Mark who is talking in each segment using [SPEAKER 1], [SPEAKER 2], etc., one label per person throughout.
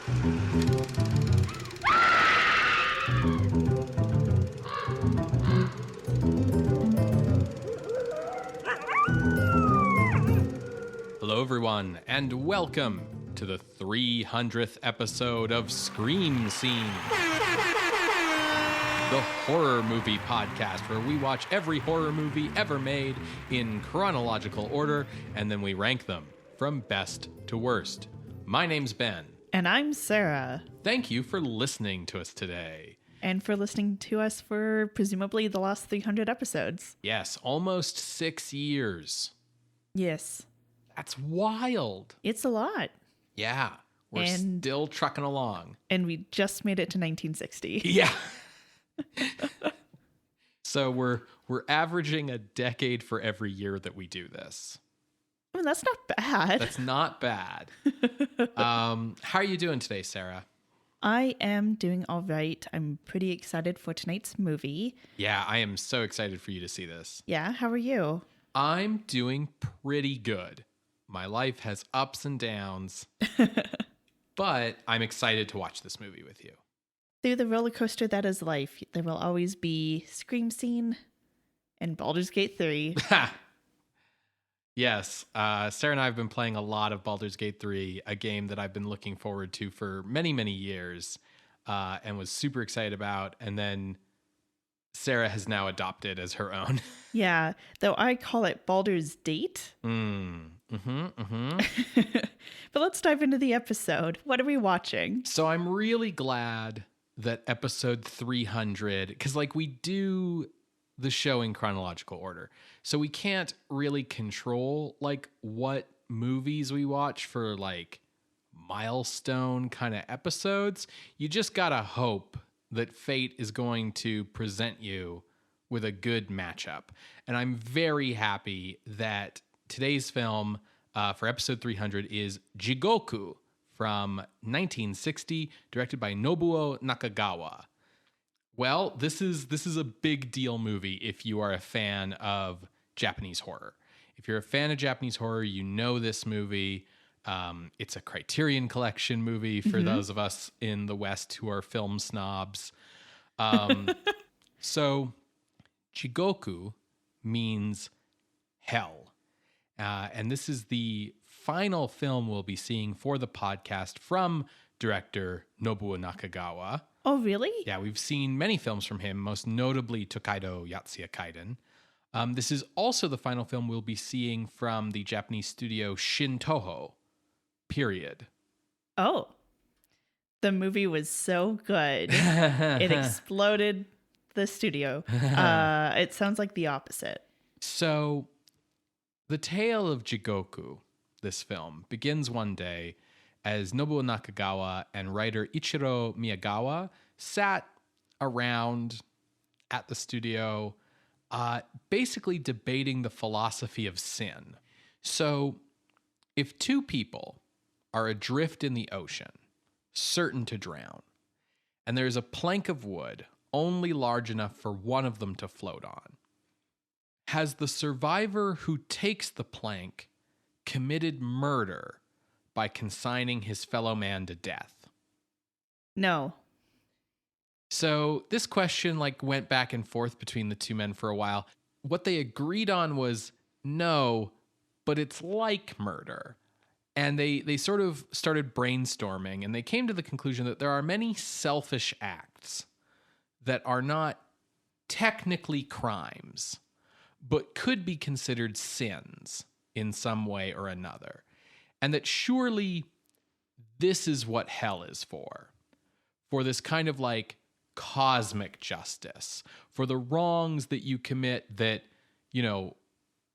[SPEAKER 1] Hello, everyone, and welcome to the 300th episode of Scream Scene, the horror movie podcast where we watch every horror movie ever made in chronological order, and then we rank them from best to worst. My name's Ben.
[SPEAKER 2] And I'm Sarah.
[SPEAKER 1] Thank you for listening to us today.
[SPEAKER 2] And for listening to us for presumably the last 300 episodes.
[SPEAKER 1] Yes, almost 6 years.
[SPEAKER 2] Yes.
[SPEAKER 1] That's wild.
[SPEAKER 2] It's a lot.
[SPEAKER 1] Yeah, we're still trucking along.
[SPEAKER 2] And we just made it to 1960.
[SPEAKER 1] Yeah. So we're averaging a decade for every year that we do this.
[SPEAKER 2] I mean, that's not bad.
[SPEAKER 1] That's not bad. How are you doing today, Sarah?
[SPEAKER 2] I am doing all right. I'm pretty excited for tonight's movie.
[SPEAKER 1] Yeah, I am so excited for you to see this.
[SPEAKER 2] Yeah, how are you?
[SPEAKER 1] I'm doing pretty good. My life has ups and downs, but I'm excited to watch this movie with you.
[SPEAKER 2] Through the roller coaster that is life, there will always be Scream Scene and Baldur's Gate 3.
[SPEAKER 1] Yes, Sarah and I have been playing a lot of Baldur's Gate 3, a game that I've been looking forward to for many, many years, and was super excited about. And then Sarah has now adopted as her own.
[SPEAKER 2] Yeah, though I call it Baldur's Date.
[SPEAKER 1] But
[SPEAKER 2] Let's dive into the episode. What are we watching?
[SPEAKER 1] So I'm really glad that episode 300, because we do the show in chronological order. So we can't really control what movies we watch for milestone kind of episodes. You just gotta hope that fate is going to present you with a good matchup. And I'm very happy that today's film for episode 300 is JIGOKU from 1960, directed by Nobuo Nakagawa. Well, this is a big deal movie if you are a fan of Japanese horror. If you're a fan of Japanese horror, you know this movie. It's a Criterion Collection movie for those of us in the West who are film snobs. So JIGOKU means hell. And this is the final film we'll be seeing for the podcast from director Nobuo Nakagawa.
[SPEAKER 2] Oh, really?
[SPEAKER 1] Yeah, we've seen many films from him, most notably Tokaido Yatsuya Kaiden. This is also the final film we'll be seeing from the Japanese studio Shin Toho, period.
[SPEAKER 2] Oh, the movie was so good. It exploded the studio. It sounds like the opposite.
[SPEAKER 1] So, the tale of JIGOKU, this film, begins one day as Nobuo Nakagawa and writer Ichiro Miyagawa sat around at the studio, basically debating the philosophy of sin. So, if two people are adrift in the ocean, certain to drown, and there's a plank of wood only large enough for one of them to float on, has the survivor who takes the plank committed murder by consigning his fellow man to death?
[SPEAKER 2] No.
[SPEAKER 1] So this question went back and forth between the two men for a while. What they agreed on was no, but it's like murder. And they sort of started brainstorming, and they came to the conclusion that there are many selfish acts that are not technically crimes, but could be considered sins in some way or another. And that surely this is what hell is for this kind of cosmic justice, for the wrongs that you commit that,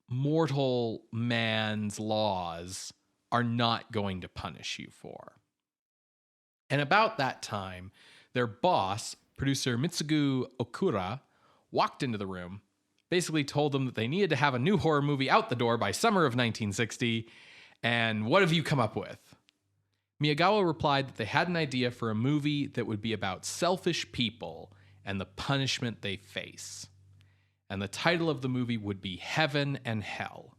[SPEAKER 1] mortal man's laws are not going to punish you for. And about that time, their boss, producer Mitsuya Okura, walked into the room, basically told them that they needed to have a new horror movie out the door by summer of 1960. And what have you come up with? Miyagawa replied that they had an idea for a movie that would be about selfish people and the punishment they face. And the title of the movie would be Heaven and Hell,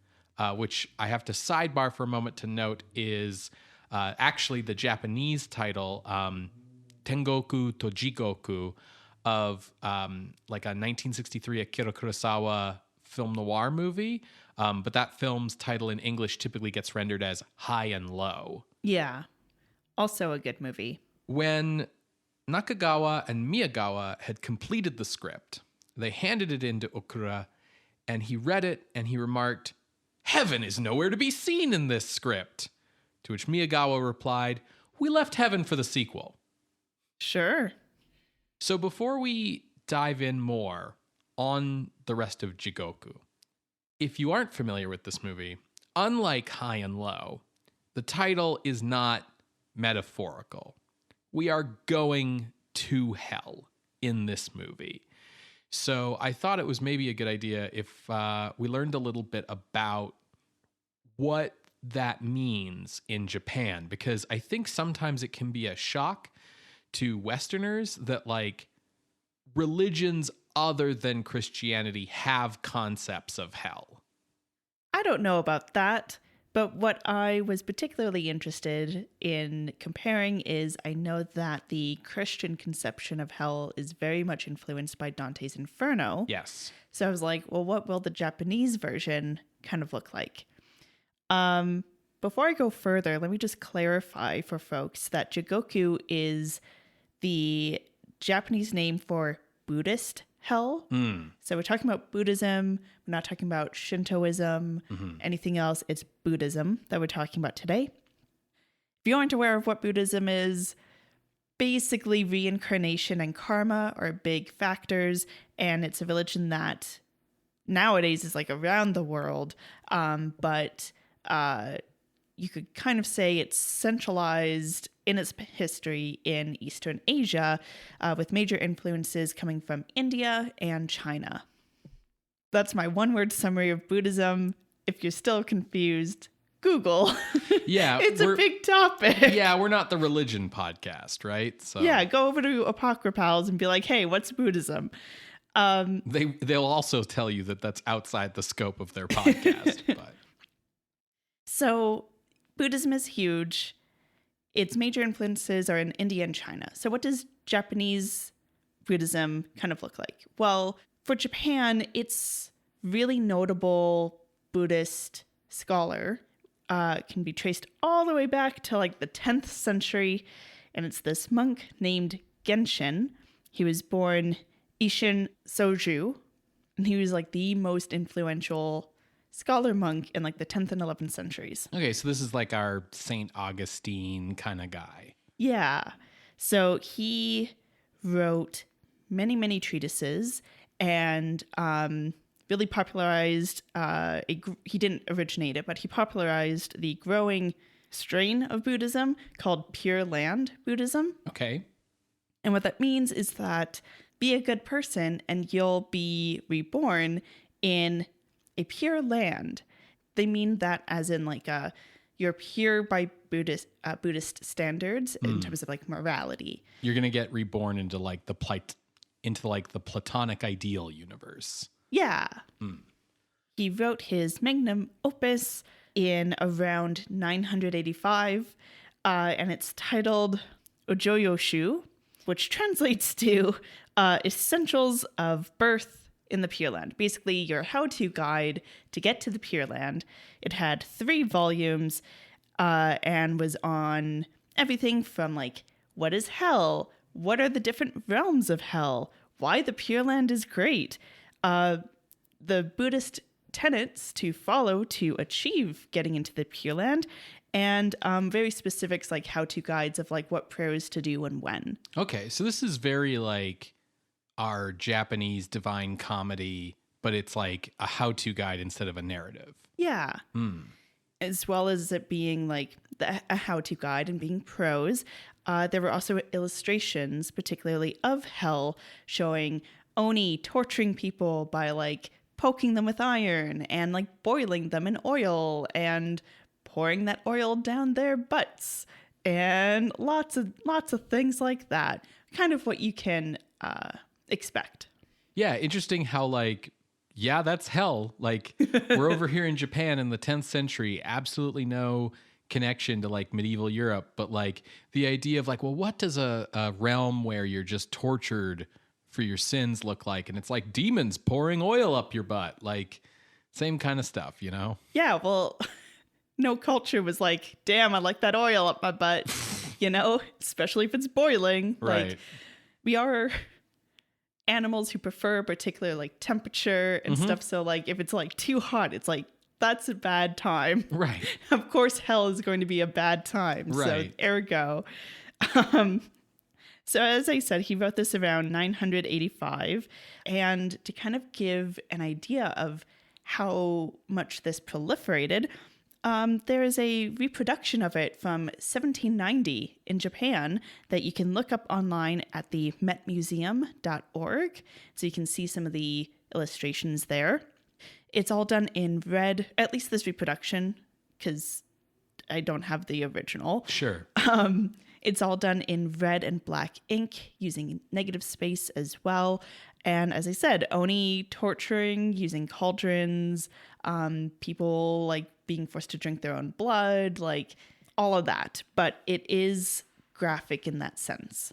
[SPEAKER 1] which I have to sidebar for a moment to note is Actually, the Japanese title, Tengoku to Jigoku, of like a 1963 Akira Kurosawa film noir movie. But that film's title in English typically gets rendered as High and Low.
[SPEAKER 2] Yeah. Also a good movie.
[SPEAKER 1] When Nakagawa and Miyagawa had completed the script, they handed it in to Okura, and he read it and he remarked, "Heaven is nowhere to be seen in this script." To which Miyagawa replied, "We left heaven for the sequel."
[SPEAKER 2] Sure.
[SPEAKER 1] So before we dive in more on the rest of JIGOKU, if you aren't familiar with this movie, unlike High and Low, the title is not metaphorical. We are going to hell in this movie. So I thought it was maybe a good idea if we learned a little bit about what that means in Japan, because I think sometimes it can be a shock to Westerners that like religions other than Christianity have concepts of hell.
[SPEAKER 2] I don't know about that, but what I was particularly interested in comparing is I know that the Christian conception of hell is very much influenced by Dante's Inferno.
[SPEAKER 1] Yes.
[SPEAKER 2] So I was like, well, what will the Japanese version kind of look like? Before I go further, let me just clarify for folks that JIGOKU is the Japanese name for Buddhist hell. So we're talking about Buddhism. We're not talking about Shintoism, anything else. It's Buddhism that we're talking about today. If you aren't aware of what Buddhism is, basically reincarnation and karma are big factors, and it's a religion that nowadays is like around the world, but you could kind of say it's centralized in its history in Eastern Asia, with major influences coming from India and China. That's my one-word summary of Buddhism. If you're still confused, Google.
[SPEAKER 1] Yeah.
[SPEAKER 2] It's a big topic.
[SPEAKER 1] Yeah, we're not the religion podcast, right? So
[SPEAKER 2] yeah, go over to Apocryphals and be like, hey, what's Buddhism?
[SPEAKER 1] They'll also tell you that that's outside the scope of their podcast. But
[SPEAKER 2] So Buddhism is huge. Its major influences are in India and China. So what does Japanese Buddhism kind of look like? Well, for Japan, its really notable Buddhist scholar can be traced all the way back to like the 10th century. And it's this monk named Genshin. He was born Ishin Soju, and he was like the most influential scholar monk in like the 10th and 11th centuries.
[SPEAKER 1] okay, so this is like our St. Augustine kind of guy.
[SPEAKER 2] Yeah. So he wrote many, many treatises and really popularized, he didn't originate it, but he popularized the growing strain of Buddhism called Pure Land Buddhism.
[SPEAKER 1] Okay.
[SPEAKER 2] And what that means is that be a good person and you'll be reborn in a pure land. They mean that as in like you're pure by Buddhist standards in terms of like morality.
[SPEAKER 1] You're gonna get reborn into like the Platonic ideal universe.
[SPEAKER 2] Yeah. He wrote his magnum opus in around 985, and it's titled Ojoyoshu, which translates to Essentials of Birth in the Pure Land. Basically, your how-to guide to get to the Pure Land. It had 3 volumes and was on everything from like, what is hell? What are the different realms of hell? Why the Pure Land is great. The Buddhist tenets to follow to achieve getting into the Pure Land, and very specifics like how-to guides of like what prayers to do and when.
[SPEAKER 1] Okay, so this is very like our Japanese divine comedy, but it's like a how-to guide instead of a narrative.
[SPEAKER 2] Yeah. As well as it being like a how-to guide and being prose, there were also illustrations, particularly of hell, showing Oni torturing people by like poking them with iron and like boiling them in oil and pouring that oil down their butts and lots of things like that. Kind of what you can expect.
[SPEAKER 1] Yeah, interesting how like, yeah, that's hell. Like we're over here in Japan in the 10th century, absolutely no connection to like medieval Europe, but like the idea of like, well, what does a realm where you're just tortured for your sins look like? And it's like demons pouring oil up your butt, like same kind of stuff, you know?
[SPEAKER 2] Yeah, well, no culture was like, damn, I like that oil up my butt, you know, especially if it's boiling.
[SPEAKER 1] Right.
[SPEAKER 2] Like, we are animals who prefer a particular like temperature and stuff. So like if it's like too hot, it's like, that's a bad time.
[SPEAKER 1] Right.
[SPEAKER 2] Of course, hell is going to be a bad time.
[SPEAKER 1] Right.
[SPEAKER 2] So ergo. So as I said, he wrote this around 985. And to kind of give an idea of how much this proliferated, there is a reproduction of it from 1790 in Japan that you can look up online at the metmuseum.org. So you can see some of the illustrations there. It's all done in red, at least this reproduction, because I don't have the original.
[SPEAKER 1] Sure.
[SPEAKER 2] It's all done in red and black ink using negative space as well. And as I said, Oni torturing, using cauldrons, people like being forced to drink their own blood, like all of that. But it is graphic in that sense.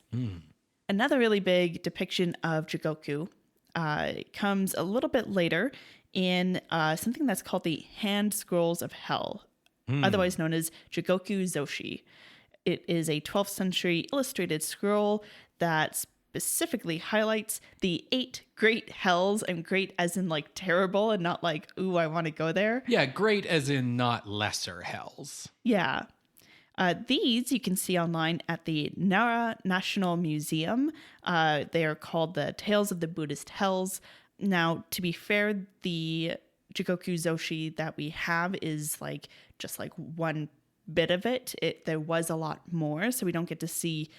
[SPEAKER 2] Another really big depiction of Jigoku comes a little bit later in something that's called the Hand Scrolls of Hell, otherwise known as Jigoku Zoshi. It is a 12th century illustrated scroll that specifically highlights the 8 great hells, and great as in like terrible and not like, ooh, I want to go there.
[SPEAKER 1] Yeah, great as in not lesser hells.
[SPEAKER 2] Yeah. These you can see online at the Nara National Museum. They are called the Tales of the Buddhist Hells. Now, to be fair, the Jigoku Zoshi that we have is like just like one bit of it. There was a lot more, so we don't get to see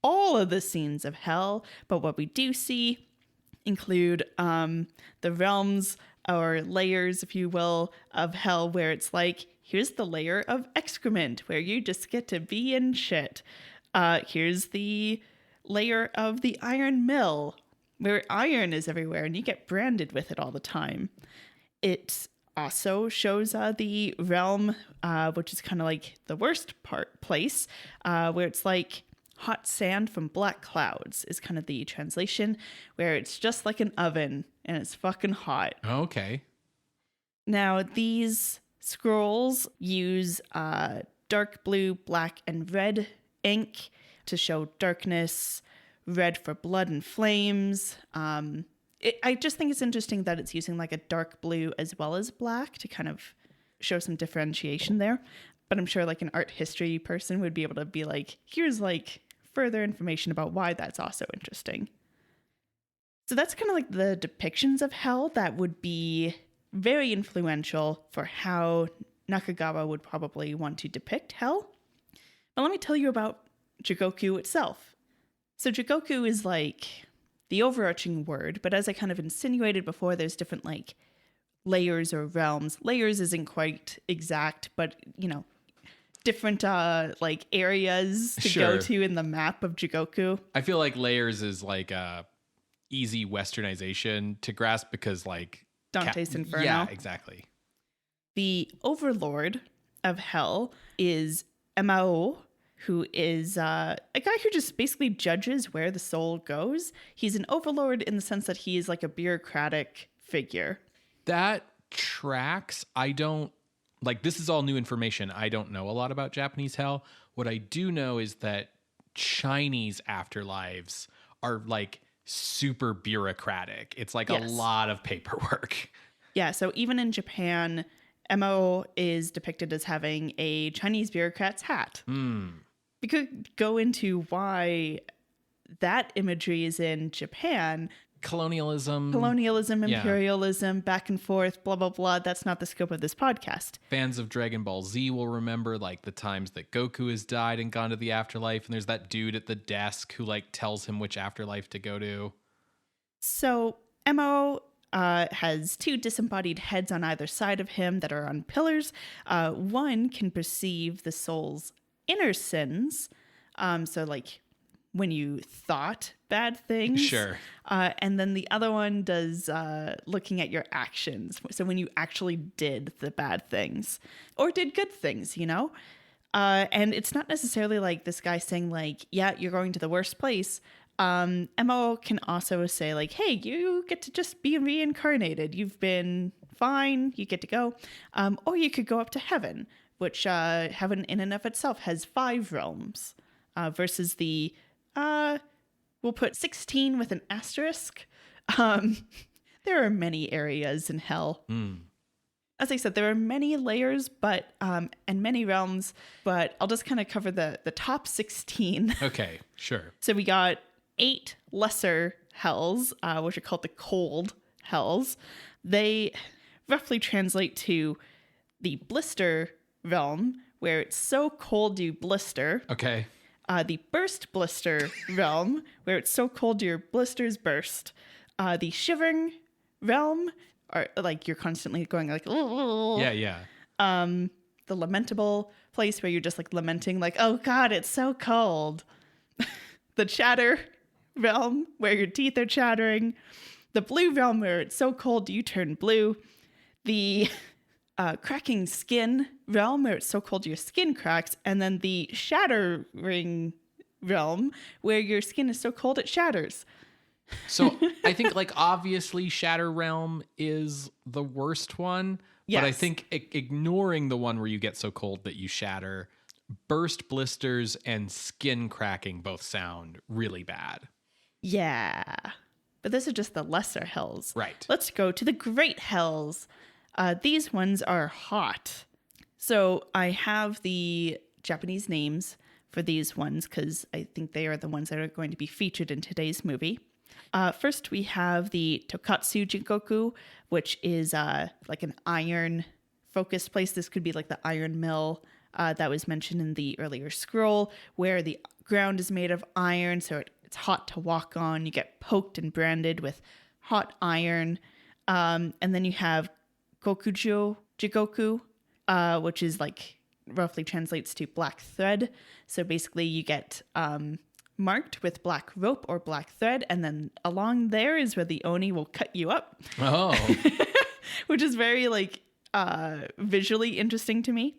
[SPEAKER 2] all of the scenes of hell. But what we do see include the realms or layers, if you will, of hell, where it's like, here's the layer of excrement where you just get to be in shit. Here's the layer of the iron mill where iron is everywhere and you get branded with it all the time. It also shows the realm, which is kind of like the worst place, where it's like hot sand from black clouds is kind of the translation, where it's just like an oven and it's fucking hot.
[SPEAKER 1] Okay.
[SPEAKER 2] Now, these scrolls use dark blue, black, and red ink to show darkness, red for blood and flames. I just think it's interesting that it's using like a dark blue as well as black to kind of show some differentiation there. But I'm sure like an art history person would be able to be like, here's like further information about why that's also interesting. So that's kind of like the depictions of hell that would be very influential for how Nakagawa would probably want to depict hell. But let me tell you about Jigoku itself. So Jigoku is like the overarching word, but as I kind of insinuated before, there's different like layers or realms. Layers isn't quite exact, but you know, different like areas to go to in the map of Jigoku.
[SPEAKER 1] I feel like layers is like a easy westernization to grasp because like
[SPEAKER 2] Dante's Inferno.
[SPEAKER 1] Yeah, exactly.
[SPEAKER 2] The overlord of hell is Mao, who is a guy who just basically judges where the soul goes. He's an overlord in the sense that he is like a bureaucratic figure.
[SPEAKER 1] That tracks. I don't, like, this is all new information. I don't know a lot about Japanese hell. What I do know is that Chinese afterlives are like super bureaucratic. It's like a lot of paperwork.
[SPEAKER 2] Yeah, so even in Japan, Mo is depicted as having a Chinese bureaucrat's hat. We could go into why that imagery is in Japan.
[SPEAKER 1] Colonialism,
[SPEAKER 2] imperialism, back and forth, blah, blah, blah. That's not the scope of this podcast.
[SPEAKER 1] Fans of Dragon Ball Z will remember like the times that Goku has died and gone to the afterlife. And there's that dude at the desk who like tells him which afterlife to go to.
[SPEAKER 2] So Mo has 2 disembodied heads on either side of him that are on pillars. One can perceive the soul's inner sins. So like when you thought bad things.
[SPEAKER 1] Sure.
[SPEAKER 2] And then the other one does looking at your actions. So when you actually did the bad things or did good things, you know? And it's not necessarily like this guy saying like, yeah, you're going to the worst place. MO can also say like, hey, you get to just be reincarnated. You've been fine. You get to go. Or you could go up to heaven, which heaven in and of itself has 5 realms versus the, we'll put 16 with an asterisk. There are many areas in hell. As I said, there are many layers, but and many realms, but I'll just kind of cover the top 16.
[SPEAKER 1] Okay, sure.
[SPEAKER 2] So we got 8 lesser hells, which are called the cold hells. They roughly translate to the blister realm, where it's so cold you blister.
[SPEAKER 1] Okay.
[SPEAKER 2] The burst blister realm, where it's so cold your blisters burst. The shivering realm, or like you're constantly going like, oh.
[SPEAKER 1] Yeah.
[SPEAKER 2] The lamentable place where you're just like lamenting, like, oh God, it's so cold. The chatter realm, where your teeth are chattering. The blue realm, where it's so cold you turn blue. The cracking skin realm, where it's so cold your skin cracks. And then the shattering realm, where your skin is so cold it shatters.
[SPEAKER 1] So I think like obviously Shatter Realm is the worst one.
[SPEAKER 2] Yes.
[SPEAKER 1] But I think ignoring the one where you get so cold that you shatter, burst blisters and skin cracking both sound really bad.
[SPEAKER 2] Yeah. But those are just the lesser hells.
[SPEAKER 1] Right.
[SPEAKER 2] Let's go to the great hells. These ones are hot. So I have the Japanese names for these ones because I think they are the ones that are going to be featured in today's movie. First, we have the Tokatsu JIGOKU, which is like an iron-focused place. This could be like the iron mill that was mentioned in the earlier scroll, where the ground is made of iron, so it's hot to walk on. You get poked and branded with hot iron. And then you have Kokujo JIGOKU, which is like roughly translates to black thread. So basically you get marked with black rope or black thread, and then along there is where the Oni will cut you up.
[SPEAKER 1] Oh.
[SPEAKER 2] Which is very like visually interesting to me.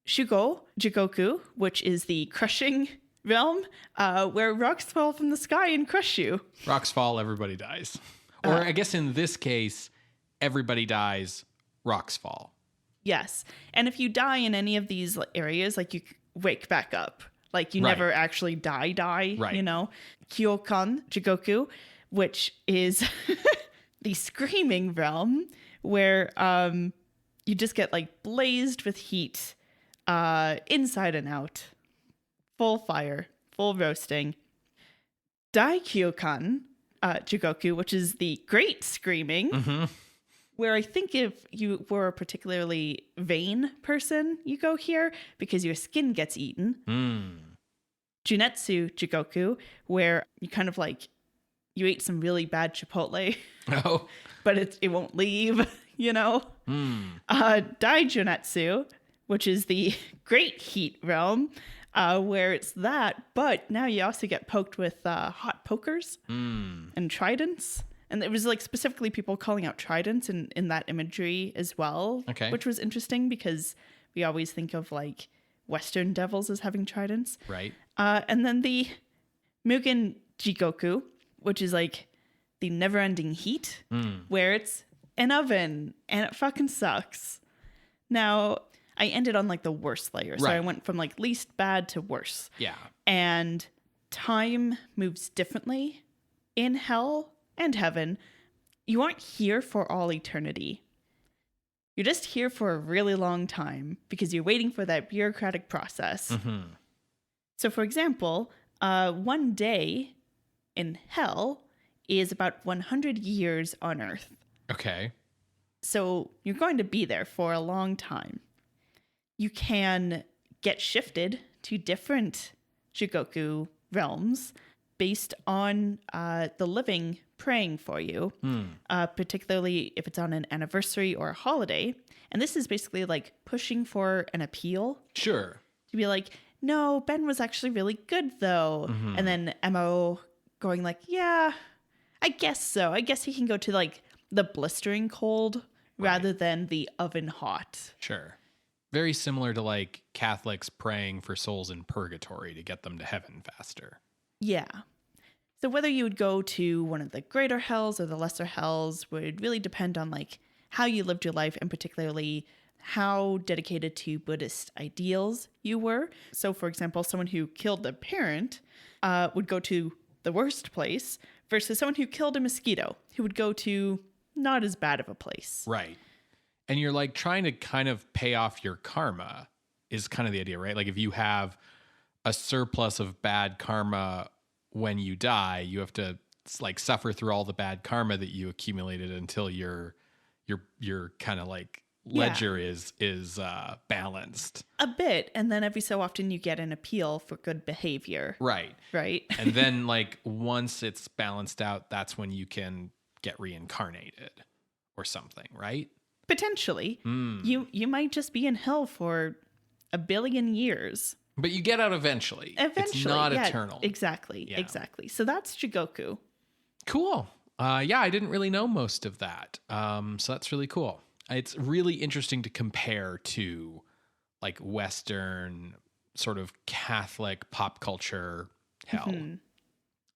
[SPEAKER 2] Shugo JIGOKU, which is the crushing realm, where rocks fall from the sky and crush you.
[SPEAKER 1] Rocks fall, everybody dies. Or I guess in this case, everybody dies, rocks fall.
[SPEAKER 2] Yes. And if you die in any of these areas, like you wake back up. Like you never actually die,
[SPEAKER 1] right.
[SPEAKER 2] You know? Kyokan JIGOKU, which is the screaming realm where you just get like blazed with heat inside and out. Full fire, full roasting. Daikyokan JIGOKU, which is the great screaming, where I think if you were a particularly vain person, you go here because your skin gets eaten. Junetsu JIGOKU, where you kind of like, you ate some really bad Chipotle, but it won't leave, you know? Daijunetsu, which is the great heat realm, where it's that, but now you also get poked with hot pokers and tridents. And it was like specifically people calling out tridents in that imagery as well, which was interesting because we always think of like Western devils as having tridents.
[SPEAKER 1] Right.
[SPEAKER 2] And then the Mugen JIGOKU, which is like the never-ending heat, where it's an oven and it fucking sucks. Now, I ended on like the worst layer. So I went from like least bad to worse.
[SPEAKER 1] Yeah. And
[SPEAKER 2] time moves differently in hell and heaven. You aren't here for all eternity. You're just here for a really long time because you're waiting for that bureaucratic process. So for example, one day in hell is about 100 years on Earth.
[SPEAKER 1] Okay.
[SPEAKER 2] So you're going to be there for a long time. You can get shifted to different JIGOKU realms based on the living praying for you, particularly if it's on an anniversary or a holiday. And this is basically like pushing for an appeal.
[SPEAKER 1] Sure.
[SPEAKER 2] To be like, no, Ben was actually really good though. And then MO going like, yeah, I guess so. I guess he can go to like the blistering cold rather than the oven hot.
[SPEAKER 1] Sure. Very similar to like Catholics praying for souls in purgatory to get them to heaven faster.
[SPEAKER 2] Yeah. So whether you would go to one of the greater hells or the lesser hells would really depend on like how you lived your life and particularly how dedicated to Buddhist ideals you were. So for example, someone who killed a parent would go to the worst place versus someone who killed a mosquito who would go to not as bad of a place.
[SPEAKER 1] Right. And you're like trying to kind of pay off your karma is kind of the idea, right? Like if you have a surplus of bad karma when you die, you have to like suffer through all the bad karma that you accumulated until your kind of like ledger is balanced
[SPEAKER 2] a bit, and then every so often you get an appeal for good behavior. Right.
[SPEAKER 1] And then like once it's balanced out, that's when you can get reincarnated or something, right?
[SPEAKER 2] Potentially. You might just be in hell for 1 billion years.
[SPEAKER 1] But you get out eventually. It's not eternal.
[SPEAKER 2] Exactly. So that's JIGOKU.
[SPEAKER 1] Cool. I didn't really know most of that. So that's really cool. It's really interesting to compare to like Western sort of Catholic pop culture hell. Mm-hmm.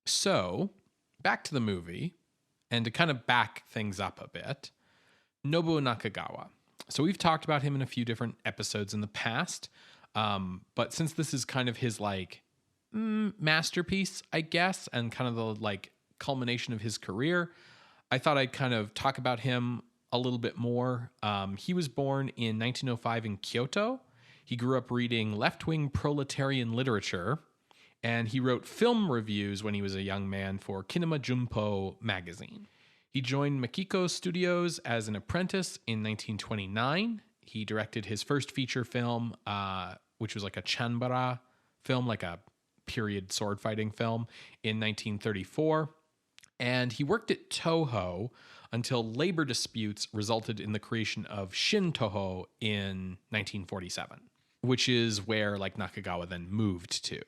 [SPEAKER 1] So back to the movie, and to kind of back things up a bit, Nobuo Nakagawa. So we've talked about him in a few different episodes in the past. But since this is kind of his like masterpiece, I guess, and kind of the like culmination of his career, I thought I'd kind of talk about him a little bit more. He was born in 1905 in Kyoto. He grew up reading left-wing proletarian literature, and he wrote film reviews when he was a young man for Kinema Junpo magazine. He joined Makiko Studios as an apprentice in 1929. He directed his first feature film, which was like a chanbara film, like a period sword fighting film, in 1934. And he worked at Toho until labor disputes resulted in the creation of Shin Toho in 1947, which is where like Nakagawa then moved to.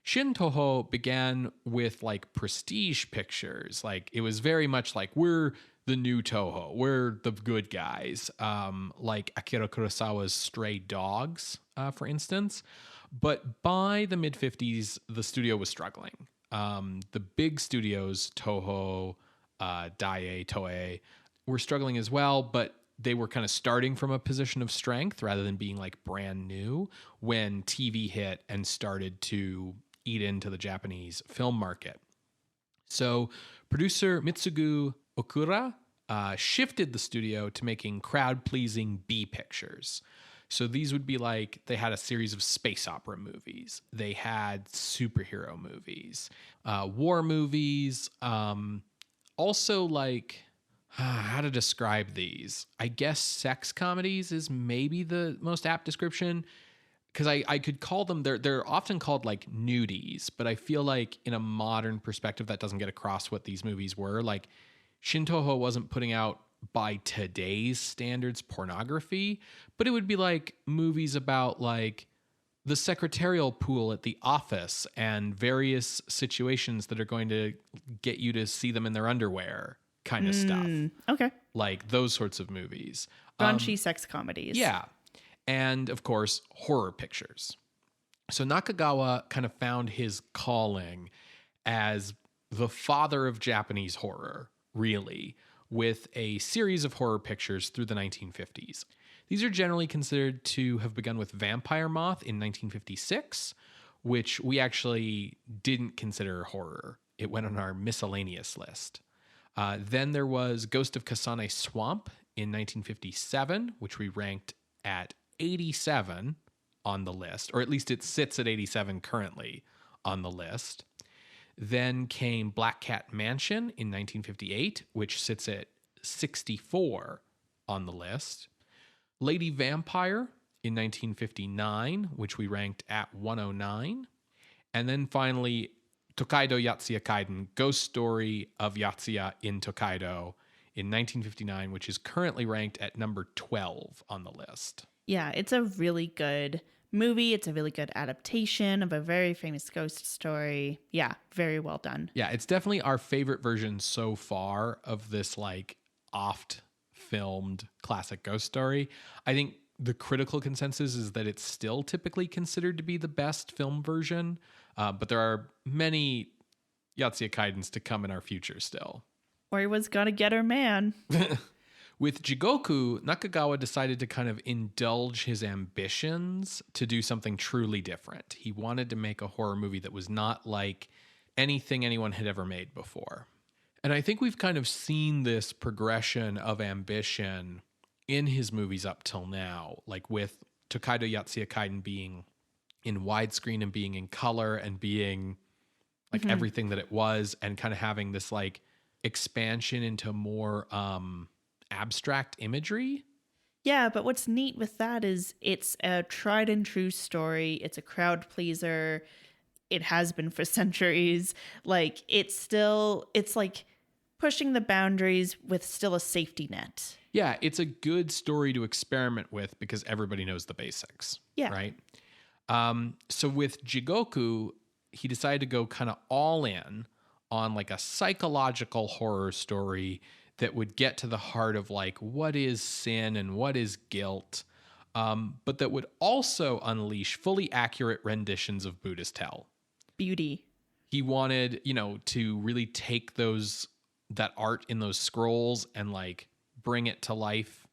[SPEAKER 1] Shin Toho began with like prestige pictures. Like it was very much like, we're the new Toho, we're the good guys, like Akira Kurosawa's Stray Dogs, for instance. But by the mid-50s, the studio was struggling. The big studios, Toho, Daiei, Toei, were struggling as well, but they were kind of starting from a position of strength rather than being like brand new when TV hit and started to eat into the Japanese film market. So producer Mitsuya Okura shifted the studio to making crowd-pleasing B pictures. So these would be like, they had a series of space opera movies. They had superhero movies, war movies, also like, how to describe these? I guess sex comedies is maybe the most apt description, because I could call them, they're often called like nudies, but I feel like in a modern perspective that doesn't get across what these movies were. Like Shintoho wasn't putting out, by today's standards, pornography, but it would be like movies about like the secretarial pool at the office and various situations that are going to get you to see them in their underwear kind of stuff.
[SPEAKER 2] Okay.
[SPEAKER 1] Like those sorts of movies.
[SPEAKER 2] Raunchy sex comedies.
[SPEAKER 1] Yeah. And of course, horror pictures. So Nakagawa kind of found his calling as the father of Japanese horror, really, with a series of horror pictures through the 1950s. These are generally considered to have begun with Vampire Moth in 1956, which we actually didn't consider horror. It went on our miscellaneous list. Then there was Ghost of Kasane Swamp in 1957, which we ranked at 87 on the list, or at least it sits at 87 currently on the list. Then came Black Cat Mansion in 1958, which sits at 64 on the list. Lady Vampire in 1959, which we ranked at 109. And then finally, Tokaido Yatsuya Kaiden, Ghost Story of Yatsuya in Tokaido in 1959, which is currently ranked at number 12 on the list.
[SPEAKER 2] Yeah, it's a really good movie. It's a really good adaptation of a very famous ghost story. Yeah, very well done.
[SPEAKER 1] Yeah, it's definitely our favorite version so far of this like oft filmed classic ghost story. I think the critical consensus is that it's still typically considered to be the best film version, but there are many Yatsuya Kaidens to come in our future still.
[SPEAKER 2] Or was gonna get her man.
[SPEAKER 1] With JIGOKU, Nakagawa decided to kind of indulge his ambitions to do something truly different. He wanted to make a horror movie that was not like anything anyone had ever made before. And I think we've kind of seen this progression of ambition in his movies up till now, like with Tokaido Yatsuya Kaiden being in widescreen and being in color and being like everything that it was, and kind of having this like expansion into more abstract imagery.
[SPEAKER 2] Yeah, but what's neat with that is it's a tried and true story. It's a crowd pleaser. It has been for centuries. Like it's like pushing the boundaries with still a safety net.
[SPEAKER 1] Yeah, it's a good story to experiment with because everybody knows the basics.
[SPEAKER 2] Yeah.
[SPEAKER 1] Right? So with JIGOKU, he decided to go kind of all in on like a psychological horror story that would get to the heart of like what is sin and what is guilt, but that would also unleash fully accurate renditions of Buddhist hell.
[SPEAKER 2] Beauty.
[SPEAKER 1] He wanted, to really take that art in those scrolls and like bring it to life.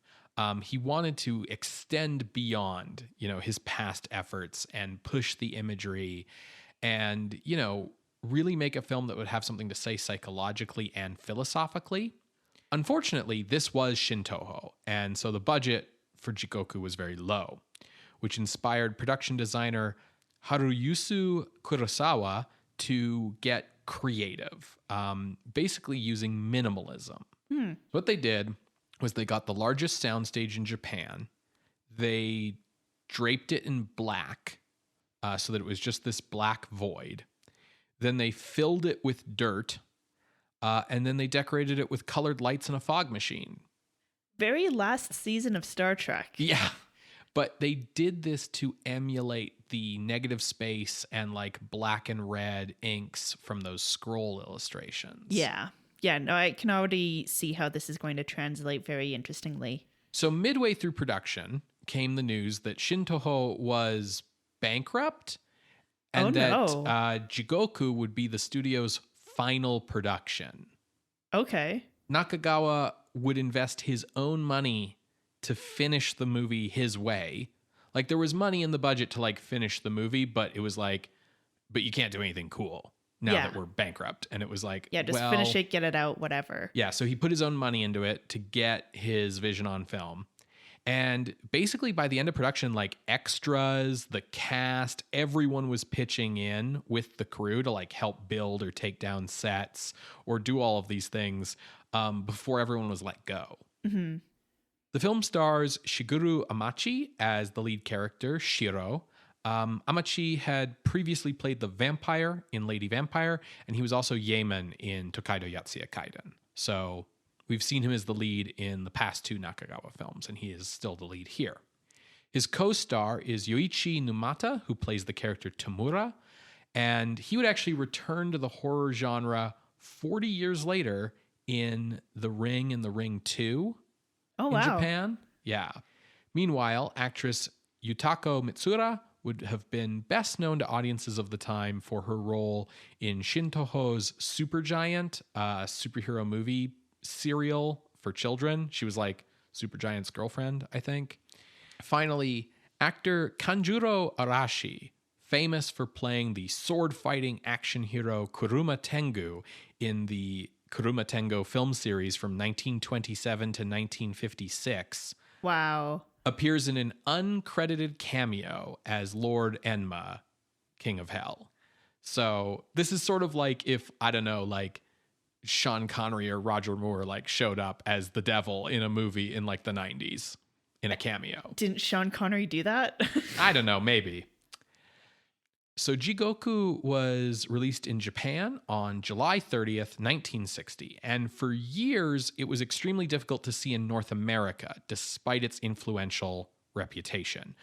[SPEAKER 1] He wanted to extend beyond, his past efforts and push the imagery and, really make a film that would have something to say psychologically and philosophically. Unfortunately, this was Shintoho, and so the budget for JIGOKU was very low, which inspired production designer Haruyusu Kurosawa to get creative, basically using minimalism. What they did was they got the largest soundstage in Japan. They draped it in black so that it was just this black void. Then they filled it with dirt, and then they decorated it with colored lights and a fog machine.
[SPEAKER 2] Very last season of Star Trek.
[SPEAKER 1] Yeah. But they did this to emulate the negative space and like black and red inks from those scroll illustrations.
[SPEAKER 2] Yeah. Yeah, no, I can already see how this is going to translate very interestingly.
[SPEAKER 1] So midway through production came the news that Shintoho was bankrupt and JIGOKU would be the studio's final production.
[SPEAKER 2] Okay.
[SPEAKER 1] Nakagawa would invest his own money to finish the movie his way. Like there was money in the budget to like finish the movie, but it was like, but you can't do anything cool now that we're bankrupt. And it was like,
[SPEAKER 2] just finish it, get it out, whatever.
[SPEAKER 1] Yeah. So he put his own money into it to get his vision on film. And basically by the end of production, like extras, the cast, everyone was pitching in with the crew to like help build or take down sets or do all of these things before everyone was let go.
[SPEAKER 2] Mm-hmm.
[SPEAKER 1] The film stars Shigeru Amachi as the lead character, Shiro. Amachi had previously played the vampire in Lady Vampire, and he was also Yemen in Tokaido Yatsuya Kaiden. So we've seen him as the lead in the past two Nakagawa films, and he is still the lead here. His co-star is Yoichi Numata, who plays the character Tamura, and he would actually return to the horror genre 40 years later in The Ring and The Ring 2.
[SPEAKER 2] Oh,
[SPEAKER 1] in
[SPEAKER 2] wow.
[SPEAKER 1] Japan. Yeah. Meanwhile, actress Utako Mitsuya would have been best known to audiences of the time for her role in Shintoho's Supergiant, superhero movie serial for children. She was like Supergiant's girlfriend, I think. Finally, actor Kanjuro Arashi, famous for playing the sword-fighting action hero Kuruma Tengu in the Kuruma Tengo film series from 1927 to 1956.
[SPEAKER 2] Wow.
[SPEAKER 1] Appears in an uncredited cameo as Lord Enma, King of Hell. So this is sort of like if, I don't know, like Sean Connery or Roger Moore like showed up as the devil in a movie in like the 90s in a cameo.
[SPEAKER 2] Didn't Sean Connery do that?
[SPEAKER 1] I don't know, maybe. So JIGOKU was released in Japan on July 30th, 1960. And for years, it was extremely difficult to see in North America, despite its influential reputation.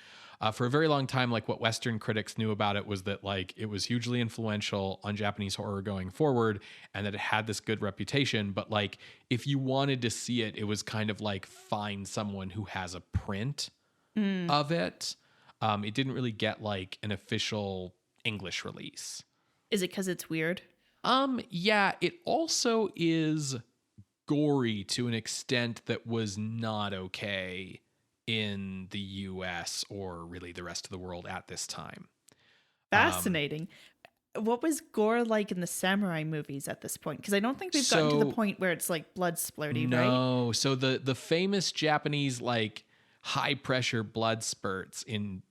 [SPEAKER 1] For a very long time, like what Western critics knew about it was that like it was hugely influential on Japanese horror going forward and that it had this good reputation. But like if you wanted to see it, it was kind of like find someone who has a print of it. It didn't really get like an official English release.
[SPEAKER 2] Is it because it's weird?
[SPEAKER 1] Yeah, it also is gory to an extent that was not okay in the US or really the rest of the world at this time.
[SPEAKER 2] Fascinating. What was gore like in the samurai movies at this point? Because I don't think we've gotten to the point where it's like blood splurty, right?
[SPEAKER 1] No. So the famous Japanese like high pressure blood spurts in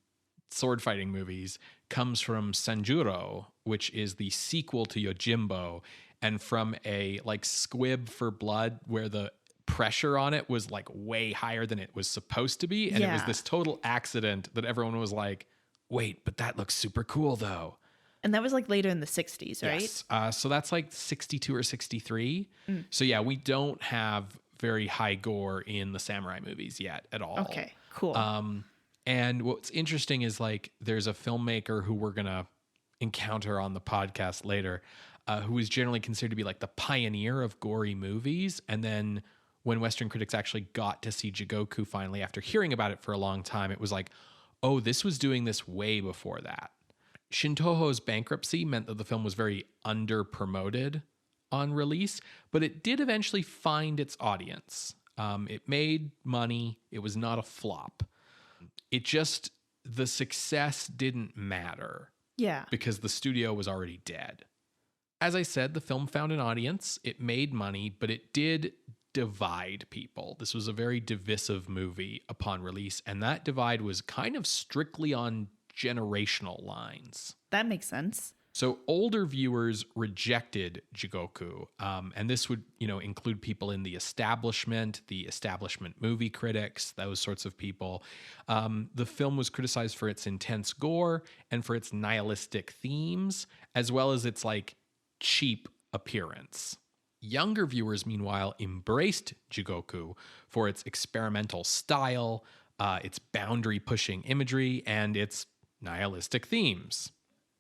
[SPEAKER 1] sword fighting movies comes from Sanjuro, which is the sequel to Yojimbo, and from a like squib for blood where the pressure on it was like way higher than it was supposed to be. And it was this total accident that everyone was like, wait, but that looks super cool though.
[SPEAKER 2] And that was like later in the 60s, right?
[SPEAKER 1] Yes. So that's like 62 or 63. So yeah, we don't have very high gore in the samurai movies yet at all.
[SPEAKER 2] Okay, cool.
[SPEAKER 1] And what's interesting is like there's a filmmaker who we're going to encounter on the podcast later, who is generally considered to be like the pioneer of gory movies. And then when Western critics actually got to see JIGOKU finally, after hearing about it for a long time, it was like, oh, this was doing this way before that. Shintoho's bankruptcy meant that the film was very under-promoted on release, but it did eventually find its audience. It made money. It was not a flop. It just, the success didn't matter.
[SPEAKER 2] Yeah.
[SPEAKER 1] Because the studio was already dead. As I said, the film found an audience. It made money, but it did divide people. This was a very divisive movie upon release, and that divide was kind of strictly on generational lines.
[SPEAKER 2] That makes sense.
[SPEAKER 1] So older viewers rejected JIGOKU, and this would, include people in the establishment movie critics, those sorts of people. The film was criticized for its intense gore and for its nihilistic themes, as well as its like cheap appearance. Younger viewers, meanwhile, embraced JIGOKU for its experimental style, its boundary-pushing imagery, and its nihilistic themes.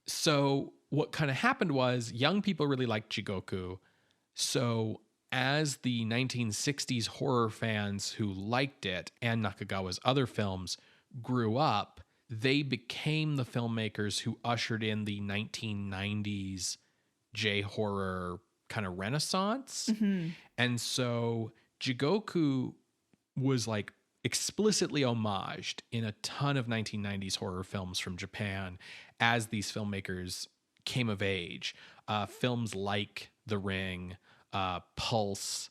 [SPEAKER 1] So what kind of happened was young people really liked JIGOKU. So as the 1960s horror fans who liked it and Nakagawa's other films grew up, they became the filmmakers who ushered in the 1990s J-horror kind of renaissance. Mm-hmm. And so JIGOKU was like explicitly homaged in a ton of 1990s horror films from Japan as these filmmakers came of age. Films like The Ring, Pulse,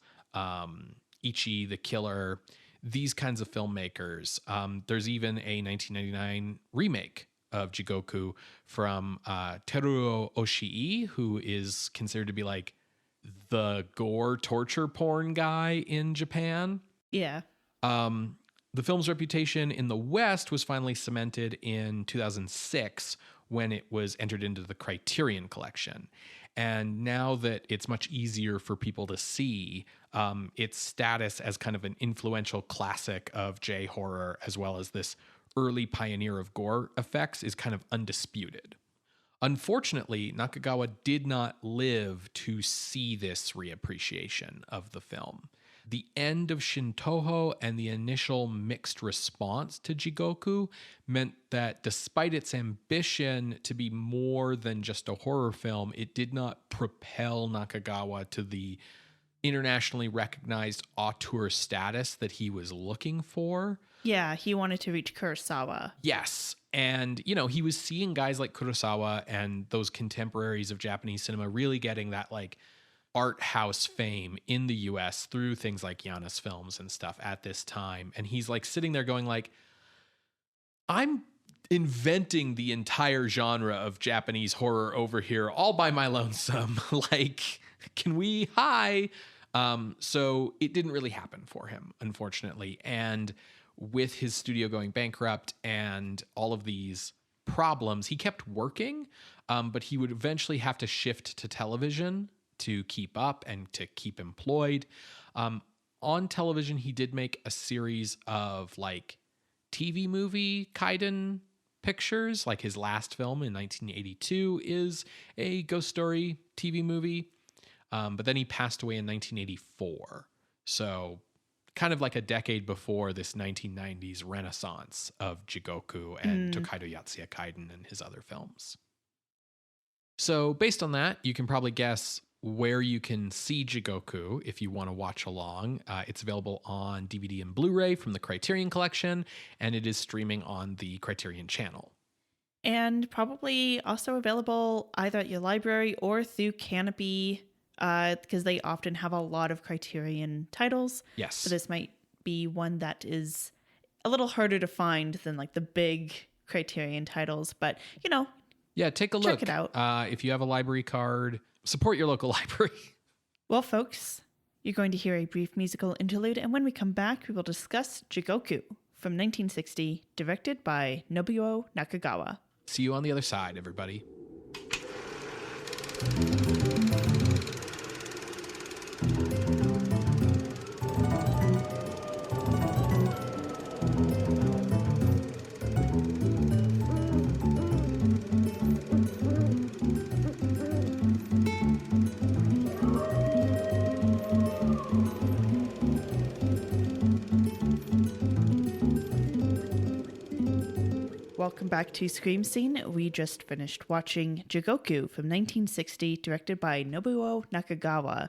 [SPEAKER 1] Ichi the Killer, these kinds of filmmakers. There's even a 1999 remake of JIGOKU from Teruo Oshii, who is considered to be like the gore torture porn guy in Japan.
[SPEAKER 2] Yeah.
[SPEAKER 1] The film's reputation in the West was finally cemented in 2006 when it was entered into the Criterion Collection. And now that it's much easier for people to see, its status as kind of an influential classic of J-horror, as well as this early pioneer of gore effects, is kind of undisputed. Unfortunately, Nakagawa did not live to see this reappreciation of the film. The end of Shintoho and the initial mixed response to JIGOKU meant that despite its ambition to be more than just a horror film, it did not propel Nakagawa to the internationally recognized auteur status that he was looking for.
[SPEAKER 2] Yeah, he wanted to reach Kurosawa.
[SPEAKER 1] Yes. And, he was seeing guys like Kurosawa and those contemporaries of Japanese cinema really getting that like art house fame in the US through things like Janus Films and stuff at this time. And he's like sitting there going like, I'm inventing the entire genre of Japanese horror over here all by my lonesome. Like, can we? Hi. So it didn't really happen for him, unfortunately. And with his studio going bankrupt and all of these problems, he kept working, but he would eventually have to shift to television to keep up and to keep employed. On television, he did make a series of like TV movie kaiden pictures. Like his last film in 1982 is a ghost story TV movie. But then he passed away in 1984. So kind of like a decade before this 1990s renaissance of Jigoku and Tokaido Yatsuya Kaiden and his other films. So based on that, you can probably guess where you can see Jigoku if you want to watch along. It's available on DVD and Blu-ray from the Criterion Collection, and it is streaming on the Criterion channel.
[SPEAKER 2] And probably also available either at your library or through Canopy, because they often have a lot of Criterion titles.
[SPEAKER 1] Yes.
[SPEAKER 2] So this might be one that is a little harder to find than like the big Criterion titles, but
[SPEAKER 1] yeah, take a look.
[SPEAKER 2] Check it out.
[SPEAKER 1] If you have a library card, support your local library.
[SPEAKER 2] Well, folks, you're going to hear a brief musical interlude, and when we come back, we will discuss JIGOKU from 1960, directed by Nobuo Nakagawa.
[SPEAKER 1] See you on the other side, everybody.
[SPEAKER 2] Welcome back to Scream Scene. We just finished watching JIGOKU from 1960, directed by Nobuo Nakagawa.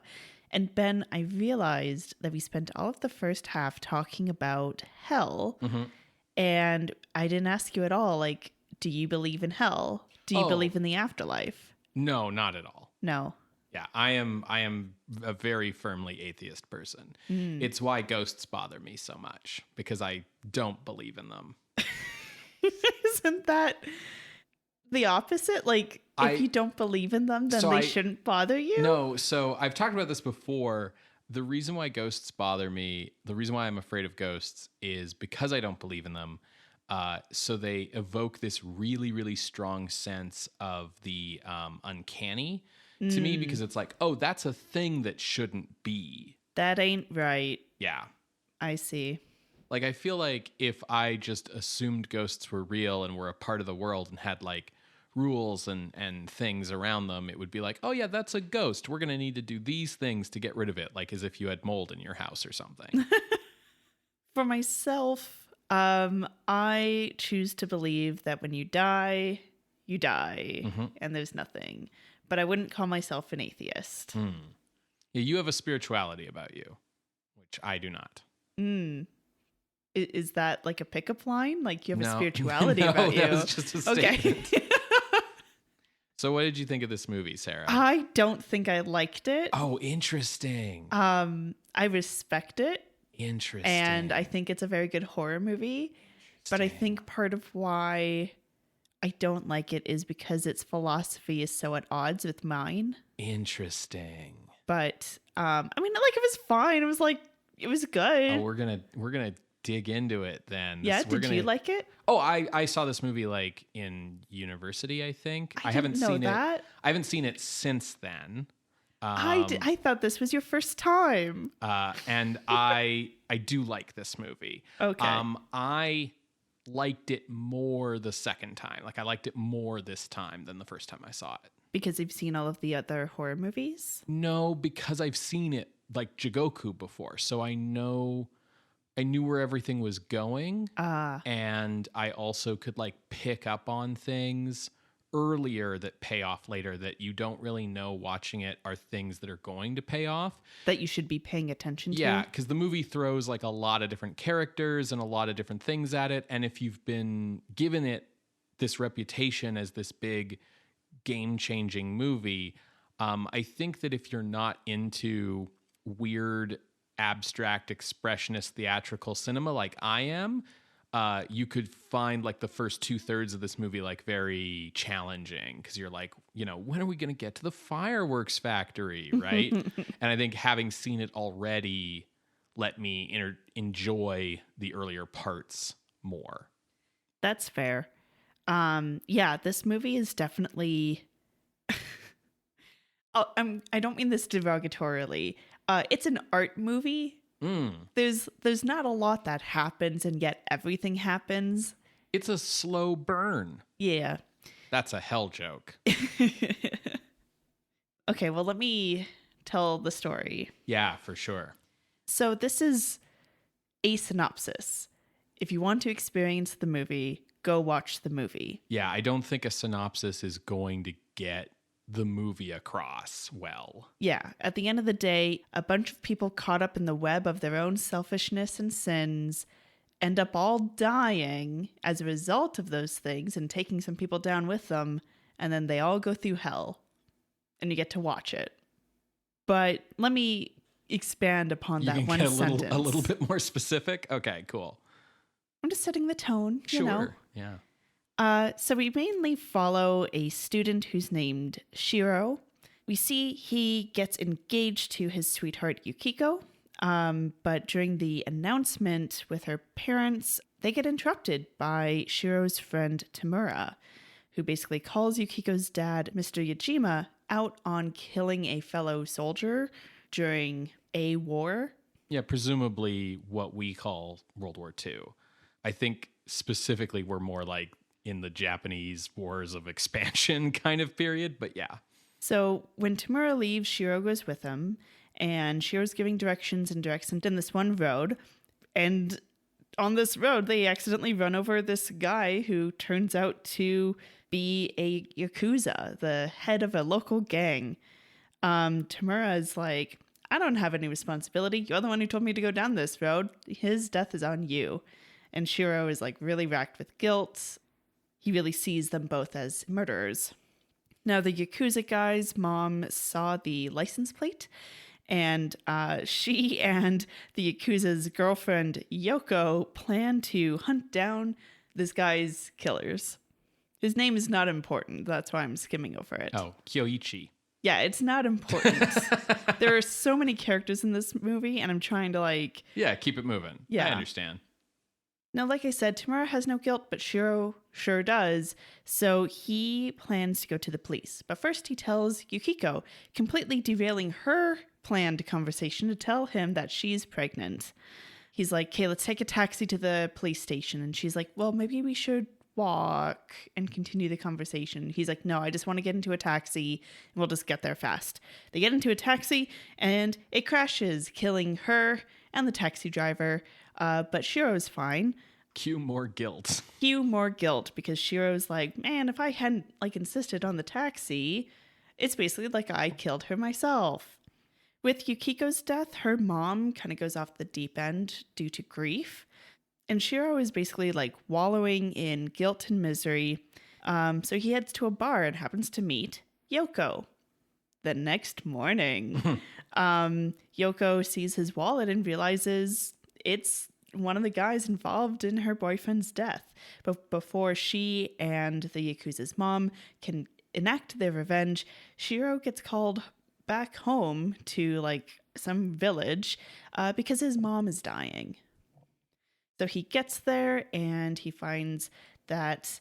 [SPEAKER 2] And Ben, I realized that we spent all of the first half talking about hell, and I didn't ask you at all, like, do you believe in hell? Do you believe in the afterlife?
[SPEAKER 1] No, not at all.
[SPEAKER 2] No.
[SPEAKER 1] Yeah, I am a very firmly atheist person. It's why ghosts bother me so much, because I don't believe in them.
[SPEAKER 2] Isn't that the opposite? Like, if you don't believe in them, then they shouldn't bother you?
[SPEAKER 1] No, so I've talked about this before. The reason why ghosts bother me, the reason why I'm afraid of ghosts is because I don't believe in them. So they evoke this really, really strong sense of the uncanny to me, because it's like, oh, that's a thing that shouldn't be.
[SPEAKER 2] That ain't right.
[SPEAKER 1] Yeah.
[SPEAKER 2] I see.
[SPEAKER 1] Like, I feel like if I just assumed ghosts were real and were a part of the world and had like rules and things around them, it would be like, oh yeah, that's a ghost. We're going to need to do these things to get rid of it. Like as if you had mold in your house or something.
[SPEAKER 2] For myself, I choose to believe that when you die, you die and there's nothing. But I wouldn't call myself an atheist.
[SPEAKER 1] Yeah, you have a spirituality about you, which I do not.
[SPEAKER 2] Is that like a pickup line? Like you have a spirituality about you?
[SPEAKER 1] No, that was just a statement.
[SPEAKER 2] Okay.
[SPEAKER 1] So what did you think of this movie, Sarah?
[SPEAKER 2] I don't think I liked it.
[SPEAKER 1] Oh, interesting.
[SPEAKER 2] I respect it.
[SPEAKER 1] Interesting.
[SPEAKER 2] And I think it's a very good horror movie. But I think part of why I don't like it is because its philosophy is so at odds with mine.
[SPEAKER 1] Interesting.
[SPEAKER 2] But I mean, like it was fine. It was like it was good.
[SPEAKER 1] Oh, we're gonna dig into it then.
[SPEAKER 2] Yeah, did you like it?
[SPEAKER 1] Oh, I saw this movie like in university, I think. I haven't seen it. I haven't seen it since then.
[SPEAKER 2] I thought this was your first time.
[SPEAKER 1] And I do like this movie.
[SPEAKER 2] Okay.
[SPEAKER 1] I liked it more the second time. Like I liked it more this time than the first time I saw it.
[SPEAKER 2] Because you've seen all of the other horror movies?
[SPEAKER 1] No, because I've seen it like JIGOKU before. So I knew where everything was going. And I also could like pick up on things earlier that pay off later that you don't really know watching it are things that are going to pay off.
[SPEAKER 2] That you should be paying attention to.
[SPEAKER 1] Yeah, because the movie throws like a lot of different characters and a lot of different things at it. And if you've been given it this reputation as this big game-changing movie, I think that if you're not into weird, abstract, expressionist, theatrical cinema like I am, you could find like the first 2/3 of this movie like very challenging because you're like, when are we going to get to the fireworks factory, right? And I think having seen it already let me enjoy the earlier parts more.
[SPEAKER 2] That's fair. Yeah, this movie is definitely I don't mean this derogatorily. It's an art movie. There's not a lot that happens, and yet everything happens.
[SPEAKER 1] It's a slow burn.
[SPEAKER 2] Yeah.
[SPEAKER 1] That's a hell joke.
[SPEAKER 2] Okay, well, let me tell the story.
[SPEAKER 1] Yeah, for sure.
[SPEAKER 2] So this is a synopsis. If you want to experience the movie, go watch the movie.
[SPEAKER 1] Yeah, I don't think a synopsis is going to get the movie across well.
[SPEAKER 2] Yeah, at the end of the day, a bunch of people caught up in the web of their own selfishness and sins end up all dying as a result of those things and taking some people down with them, and then they all go through hell, and you get to watch it. But let me expand upon that one sentence.
[SPEAKER 1] A little bit more specific? Okay, cool.
[SPEAKER 2] I'm just setting the tone,
[SPEAKER 1] Sure,
[SPEAKER 2] you know.
[SPEAKER 1] Yeah.
[SPEAKER 2] So we mainly follow a student who's named Shiro. We see he gets engaged to his sweetheart Yukiko, but during the announcement with her parents, they get interrupted by Shiro's friend Tamura, who basically calls Yukiko's dad, Mr. Yajima, out on killing a fellow soldier during a war.
[SPEAKER 1] Yeah, presumably what we call World War II. I think specifically we're more like in the Japanese wars of expansion kind of period, but yeah.
[SPEAKER 2] So when Tamura leaves, Shiro goes with him, and Shiro's giving directions and directs him down this one road. And on this road, they accidentally run over this guy who turns out to be a Yakuza, the head of a local gang. Tamura is like, I don't have any responsibility. You're the one who told me to go down this road. His death is on you. And Shiro is like really racked with guilt. He really sees them both as murderers. Now, the Yakuza guy's mom saw the license plate, and she and the Yakuza's girlfriend, Yoko, plan to hunt down this guy's killers. His name is not important. That's why I'm skimming over it.
[SPEAKER 1] Oh, Yoichi.
[SPEAKER 2] Yeah, it's not important. There are so many characters in this movie, and I'm trying to
[SPEAKER 1] Yeah, keep it moving.
[SPEAKER 2] Yeah.
[SPEAKER 1] I understand.
[SPEAKER 2] Now, like I said, Tamura has no guilt, but Shiro sure does. So he plans to go to the police. But first he tells Yukiko, completely derailing her planned conversation, to tell him that she's pregnant. He's like, okay, let's take a taxi to the police station. And she's like, well, maybe we should walk and continue the conversation. He's like, no, I just want to get into a taxi and we'll just get there fast. They get into a taxi and it crashes, killing her and the taxi driver. But Shiro's fine.
[SPEAKER 1] Cue more guilt.
[SPEAKER 2] Cue more guilt, because Shiro's like, man, if I hadn't insisted on the taxi, it's basically like I killed her myself. With Yukiko's death, her mom kind of goes off the deep end due to grief. And Shiro is basically wallowing in guilt and misery. So he heads to a bar and happens to meet Yoko. The next morning, Yoko sees his wallet and realizes it's one of the guys involved in her boyfriend's death. But before she and the Yakuza's mom can enact their revenge, Shiro gets called back home to some village because his mom is dying. So he gets there and he finds that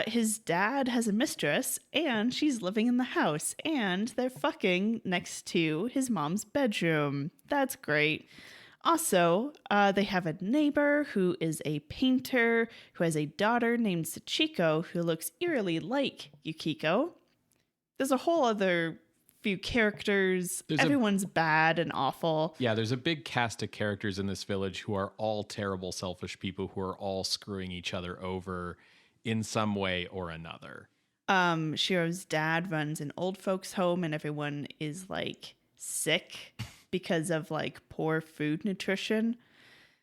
[SPEAKER 2] his dad has a mistress and she's living in the house and they're fucking next to his mom's bedroom. That's great. Also, they have a neighbor who is a painter who has a daughter named Sachiko who looks eerily like Yukiko. There's a whole other few characters. Everyone's bad and awful.
[SPEAKER 1] Yeah, there's a big cast of characters in this village who are all terrible, selfish people who are all screwing each other over in some way or another.
[SPEAKER 2] Shiro's dad runs an old folks home and everyone is sick because of poor food nutrition.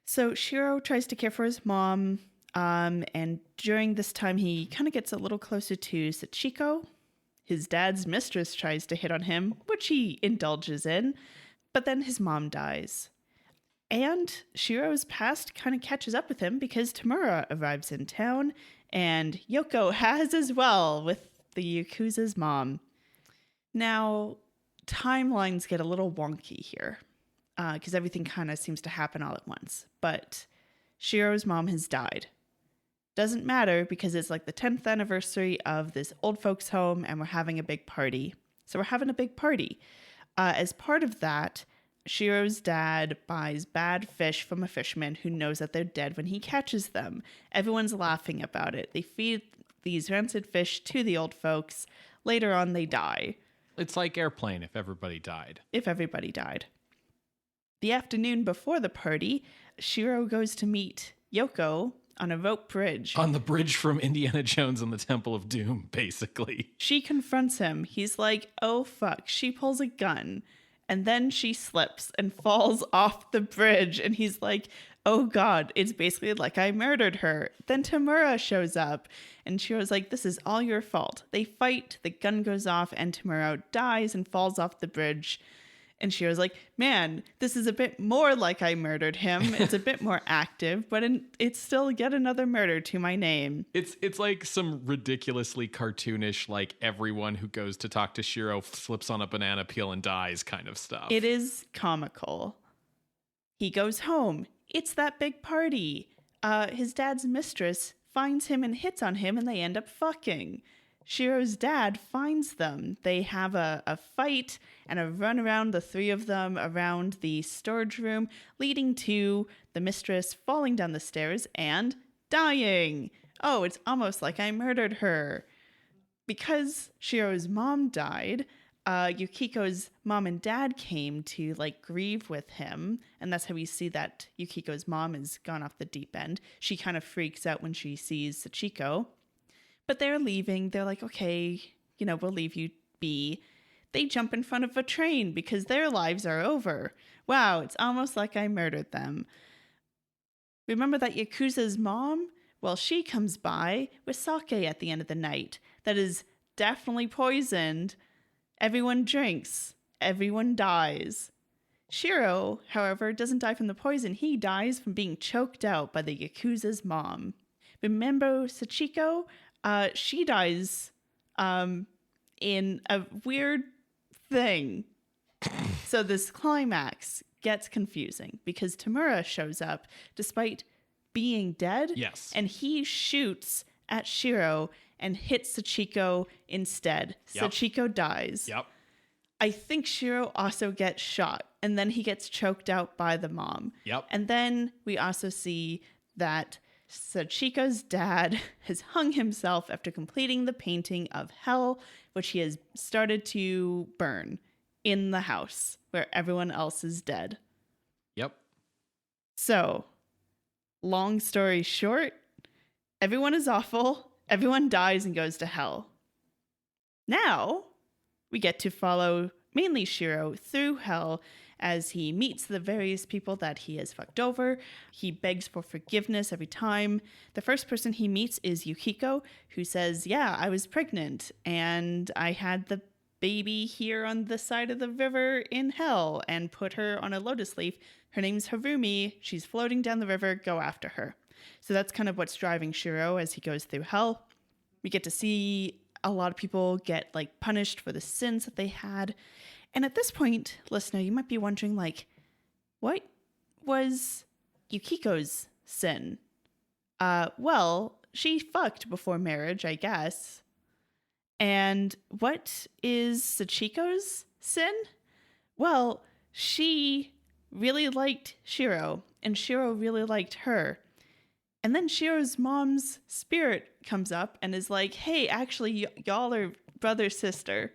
[SPEAKER 2] So Shiro tries to care for his mom. And during this time, he kind of gets a little closer to Sachiko. His dad's mistress tries to hit on him, which he indulges in. But then his mom dies. And Shiro's past kind of catches up with him because Tamura arrives in town. And Yoko has as well with the Yakuza's mom. Now, timelines get a little wonky here because everything kind of seems to happen all at once. But Shiro's mom has died. Doesn't matter because it's the 10th anniversary of this old folks home and we're having a big party. So we're having a big party. As part of that, Shiro's dad buys bad fish from a fisherman who knows that they're dead when he catches them. Everyone's laughing about it. They feed these rancid fish to the old folks. Later on, they die.
[SPEAKER 1] It's like Airplane if everybody died.
[SPEAKER 2] If everybody died. The afternoon before the party, Shiro goes to meet Yoko on a rope bridge.
[SPEAKER 1] On the bridge from Indiana Jones and the Temple of Doom, basically.
[SPEAKER 2] She confronts him. He's like, oh fuck. She pulls a gun and then she slips and falls off the bridge. And he's like, oh God, it's basically like I murdered her. Then Tamura shows up and Shiro's like, this is all your fault. They fight, the gun goes off and Tamura dies and falls off the bridge. And Shiro's like, man, this is a bit more like I murdered him. It's a bit more active, but it's still yet another murder to my name.
[SPEAKER 1] It's like some ridiculously cartoonish, like everyone who goes to talk to Shiro slips on a banana peel and dies kind of stuff.
[SPEAKER 2] It is comical. He goes home. It's that big party. His dad's mistress finds him and hits on him and they end up fucking. Shiro's dad finds them. They have a fight and a run around, the three of them, around the storage room, leading to the mistress falling down the stairs and dying. Oh, it's almost like I murdered her. Because Shiro's mom died, Yukiko's mom and dad came to like grieve with him. And that's how we see that Yukiko's mom has gone off the deep end. She kind of freaks out when she sees Sachiko. But they're leaving. They're like, okay, we'll leave you be. They jump in front of a train because their lives are over. Wow, it's almost like I murdered them. Remember that Yakuza's mom? Well, she comes by with sake at the end of the night. That is definitely poisoned. Everyone drinks. Everyone dies. Shiro, however, doesn't die from the poison. He dies from being choked out by the Yakuza's mom. Remember Sachiko? She dies in a weird thing. So this climax gets confusing because Tamura shows up despite being dead.
[SPEAKER 1] Yes.
[SPEAKER 2] And he shoots at Shiro and hits Sachiko instead.
[SPEAKER 1] Yep.
[SPEAKER 2] Sachiko dies.
[SPEAKER 1] Yep.
[SPEAKER 2] I think Shiro also gets shot and then he gets choked out by the mom.
[SPEAKER 1] Yep.
[SPEAKER 2] And then we also see that Sachiko's dad has hung himself after completing the painting of hell, which he has started to burn in the house where everyone else is dead.
[SPEAKER 1] Yep.
[SPEAKER 2] So, long story short, everyone is awful, everyone dies and goes to hell. Now, we get to follow mainly Shiro through hell as he meets the various people that he has fucked over. He begs for forgiveness every time. The first person he meets is Yukiko, who says, yeah, I was pregnant and I had the baby here on the side of the river in hell and put her on a lotus leaf. Her name's Harumi. She's floating down the river. Go after her. So that's kind of what's driving Shiro as he goes through hell. We get to see a lot of people get like punished for the sins that they had. And at this point, listener, you might be wondering, like, what was Yukiko's sin? Well, she fucked before marriage, I guess. And what is Sachiko's sin? Well, she really liked Shiro, and Shiro really liked her. And then Shiro's mom's spirit comes up and is like, hey, actually, y'all are brother-sister.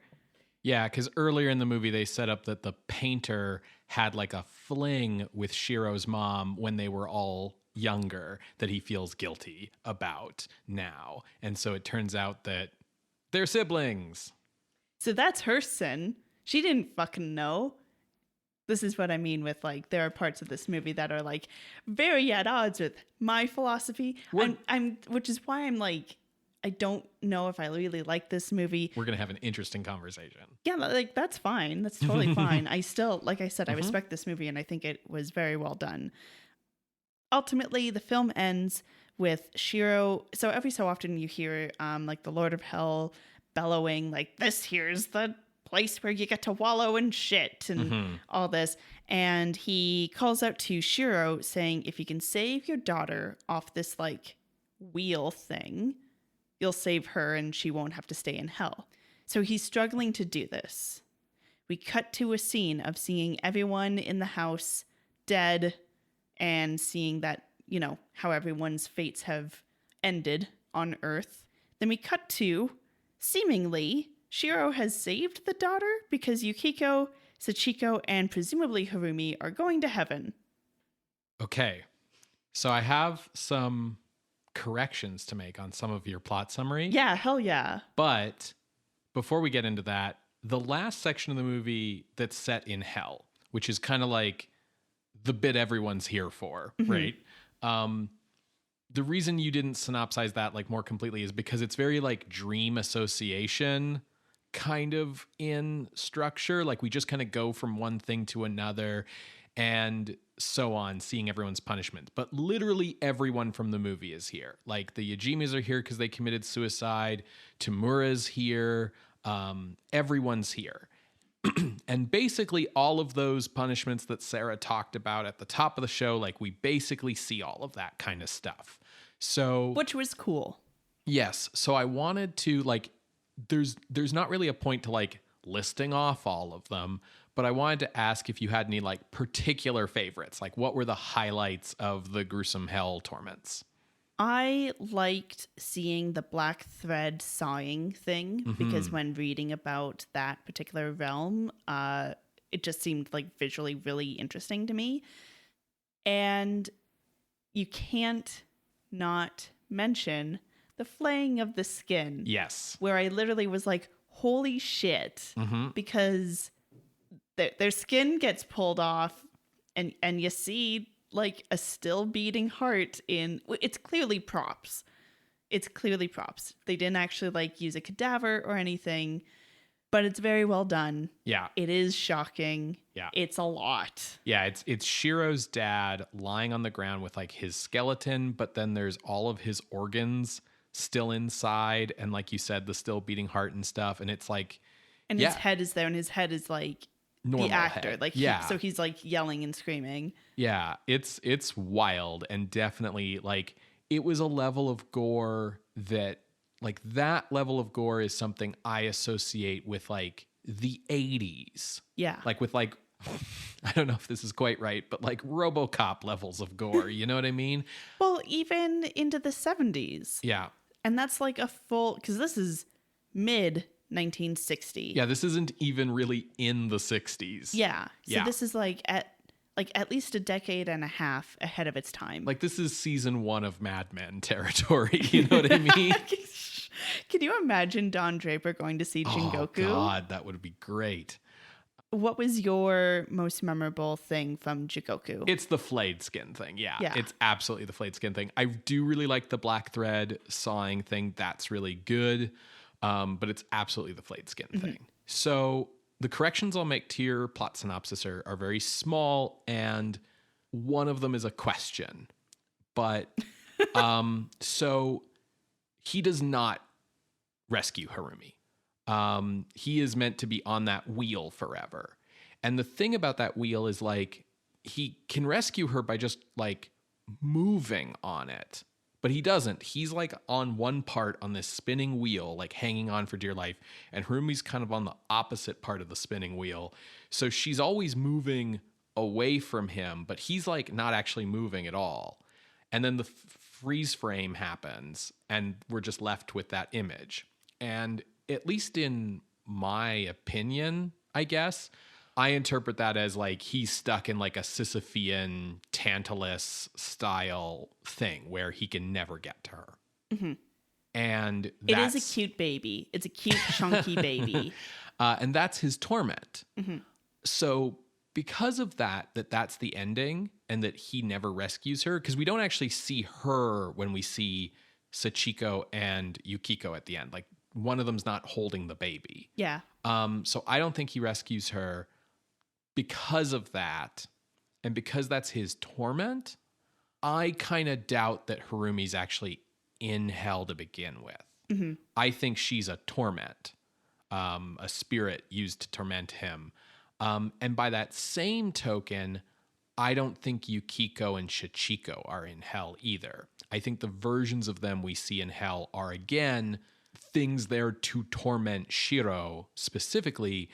[SPEAKER 1] Yeah, because earlier in the movie, they set up that the painter had like a fling with Shiro's mom when they were all younger that he feels guilty about now. And so it turns out that they're siblings.
[SPEAKER 2] So that's her sin. She didn't fucking know. This is what I mean with like, there are parts of this movie that are like very at odds with my philosophy. Which is why I'm like, I don't know if I really like this movie.
[SPEAKER 1] We're going to have an interesting conversation.
[SPEAKER 2] Yeah, like that's fine. That's totally fine. I still, like I said, I respect this movie and I think it was very well done. Ultimately, the film ends with Shiro. So every so often you hear like the Lord of Hell bellowing like, this here's the place where you get to wallow in shit and all this. And he calls out to Shiro saying, if you can save your daughter off this like wheel thing, you'll save her and she won't have to stay in hell. So he's struggling to do this. We cut to a scene of seeing everyone in the house dead and seeing that, you know, how everyone's fates have ended on Earth. Then we cut to, seemingly, Shiro has saved the daughter because Yukiko Sachiko and presumably Harumi are going to heaven.
[SPEAKER 1] Okay. So I have some corrections to make on some of your plot summary.
[SPEAKER 2] Yeah, hell yeah.
[SPEAKER 1] But before we get into that, the last section of the movie that's set in hell, which is kind of like the bit everyone's here for, right? The reason you didn't synopsize that like more completely is because it's very like dream association kind of in structure. Like we just kind of go from one thing to another and so on, seeing everyone's punishment. But literally everyone from the movie is here. Like the Yajimis are here because they committed suicide. Tamura's here. Everyone's here. And basically all of those punishments that Sarah talked about at the top of the show, like we basically see all of that kind of stuff. So,
[SPEAKER 2] which was cool.
[SPEAKER 1] Yes. So I wanted to like, there's not really a point to like listing off all of them, but I wanted to ask if you had any like particular favorites, like what were the highlights of the gruesome hell torments?
[SPEAKER 2] I liked seeing the black thread sawing thing because when reading about that particular realm, it just seemed like visually really interesting to me. And you can't not mention the flaying of the skin.
[SPEAKER 1] Yes.
[SPEAKER 2] Where I literally was like, holy shit, because their skin gets pulled off and you see like a still beating heart it's clearly props. They didn't actually like use a cadaver or anything, but it's very well done.
[SPEAKER 1] Yeah.
[SPEAKER 2] It is shocking.
[SPEAKER 1] Yeah.
[SPEAKER 2] It's a lot.
[SPEAKER 1] Yeah, it's Shiro's dad lying on the ground with like his skeleton, but then there's all of his organs still inside and like you said, the still beating heart and stuff, and it's like
[SPEAKER 2] and his head is there and his head is like
[SPEAKER 1] normal
[SPEAKER 2] the actor
[SPEAKER 1] head.
[SPEAKER 2] like so he's like yelling and screaming.
[SPEAKER 1] Yeah, it's wild, and definitely like it was a level of gore that like that level of gore is something I associate with like the 80s.
[SPEAKER 2] Yeah.
[SPEAKER 1] Like with like I don't know if this is quite right, but like RoboCop levels of gore, you know what I mean?
[SPEAKER 2] Well, even into the 70s.
[SPEAKER 1] Yeah.
[SPEAKER 2] And that's like a full, because this is mid 1960.
[SPEAKER 1] Yeah, this isn't even really in the 60s.
[SPEAKER 2] Yeah. So this is like at least a decade and a half ahead of its time.
[SPEAKER 1] Like this is season 1 of Mad Men territory, you know what I mean?
[SPEAKER 2] Can you imagine Don Draper going to see JIGOKU?
[SPEAKER 1] Oh God, that would be great.
[SPEAKER 2] What was your most memorable thing from JIGOKU?
[SPEAKER 1] It's the flayed skin thing. Yeah.
[SPEAKER 2] Yeah.
[SPEAKER 1] It's absolutely the flayed skin thing. I do really like the black thread sawing thing. That's really good. But it's absolutely the flayed skin thing. So the corrections I'll make to your plot synopsis are very small, and one of them is a question. But so he does not rescue Harumi. He is meant to be on that wheel forever. And the thing about that wheel is like he can rescue her by just like moving on it. But he doesn't. He's like on one part on this spinning wheel, like hanging on for dear life. And Harumi's kind of on the opposite part of the spinning wheel. So she's always moving away from him, but he's like not actually moving at all. And then the freeze frame happens and we're just left with that image. And at least in my opinion, I guess, I interpret that as like he's stuck in like a Sisyphean Tantalus style thing where he can never get to her. And
[SPEAKER 2] it is a cute baby. It's a cute, chunky baby.
[SPEAKER 1] And that's his torment. So because of that's the ending and that he never rescues her, because we don't actually see her when we see Sachiko and Yukiko at the end. Like one of them's not holding the baby.
[SPEAKER 2] Yeah.
[SPEAKER 1] So I don't think he rescues her because of that. And because that's his torment, I kind of doubt that Harumi's actually in hell to begin with. I think she's a torment, a spirit used to torment him. And by that same token, I don't think Yukiko and Sachiko are in hell either. I think the versions of them we see in hell are, again, things there to torment Shiro specifically.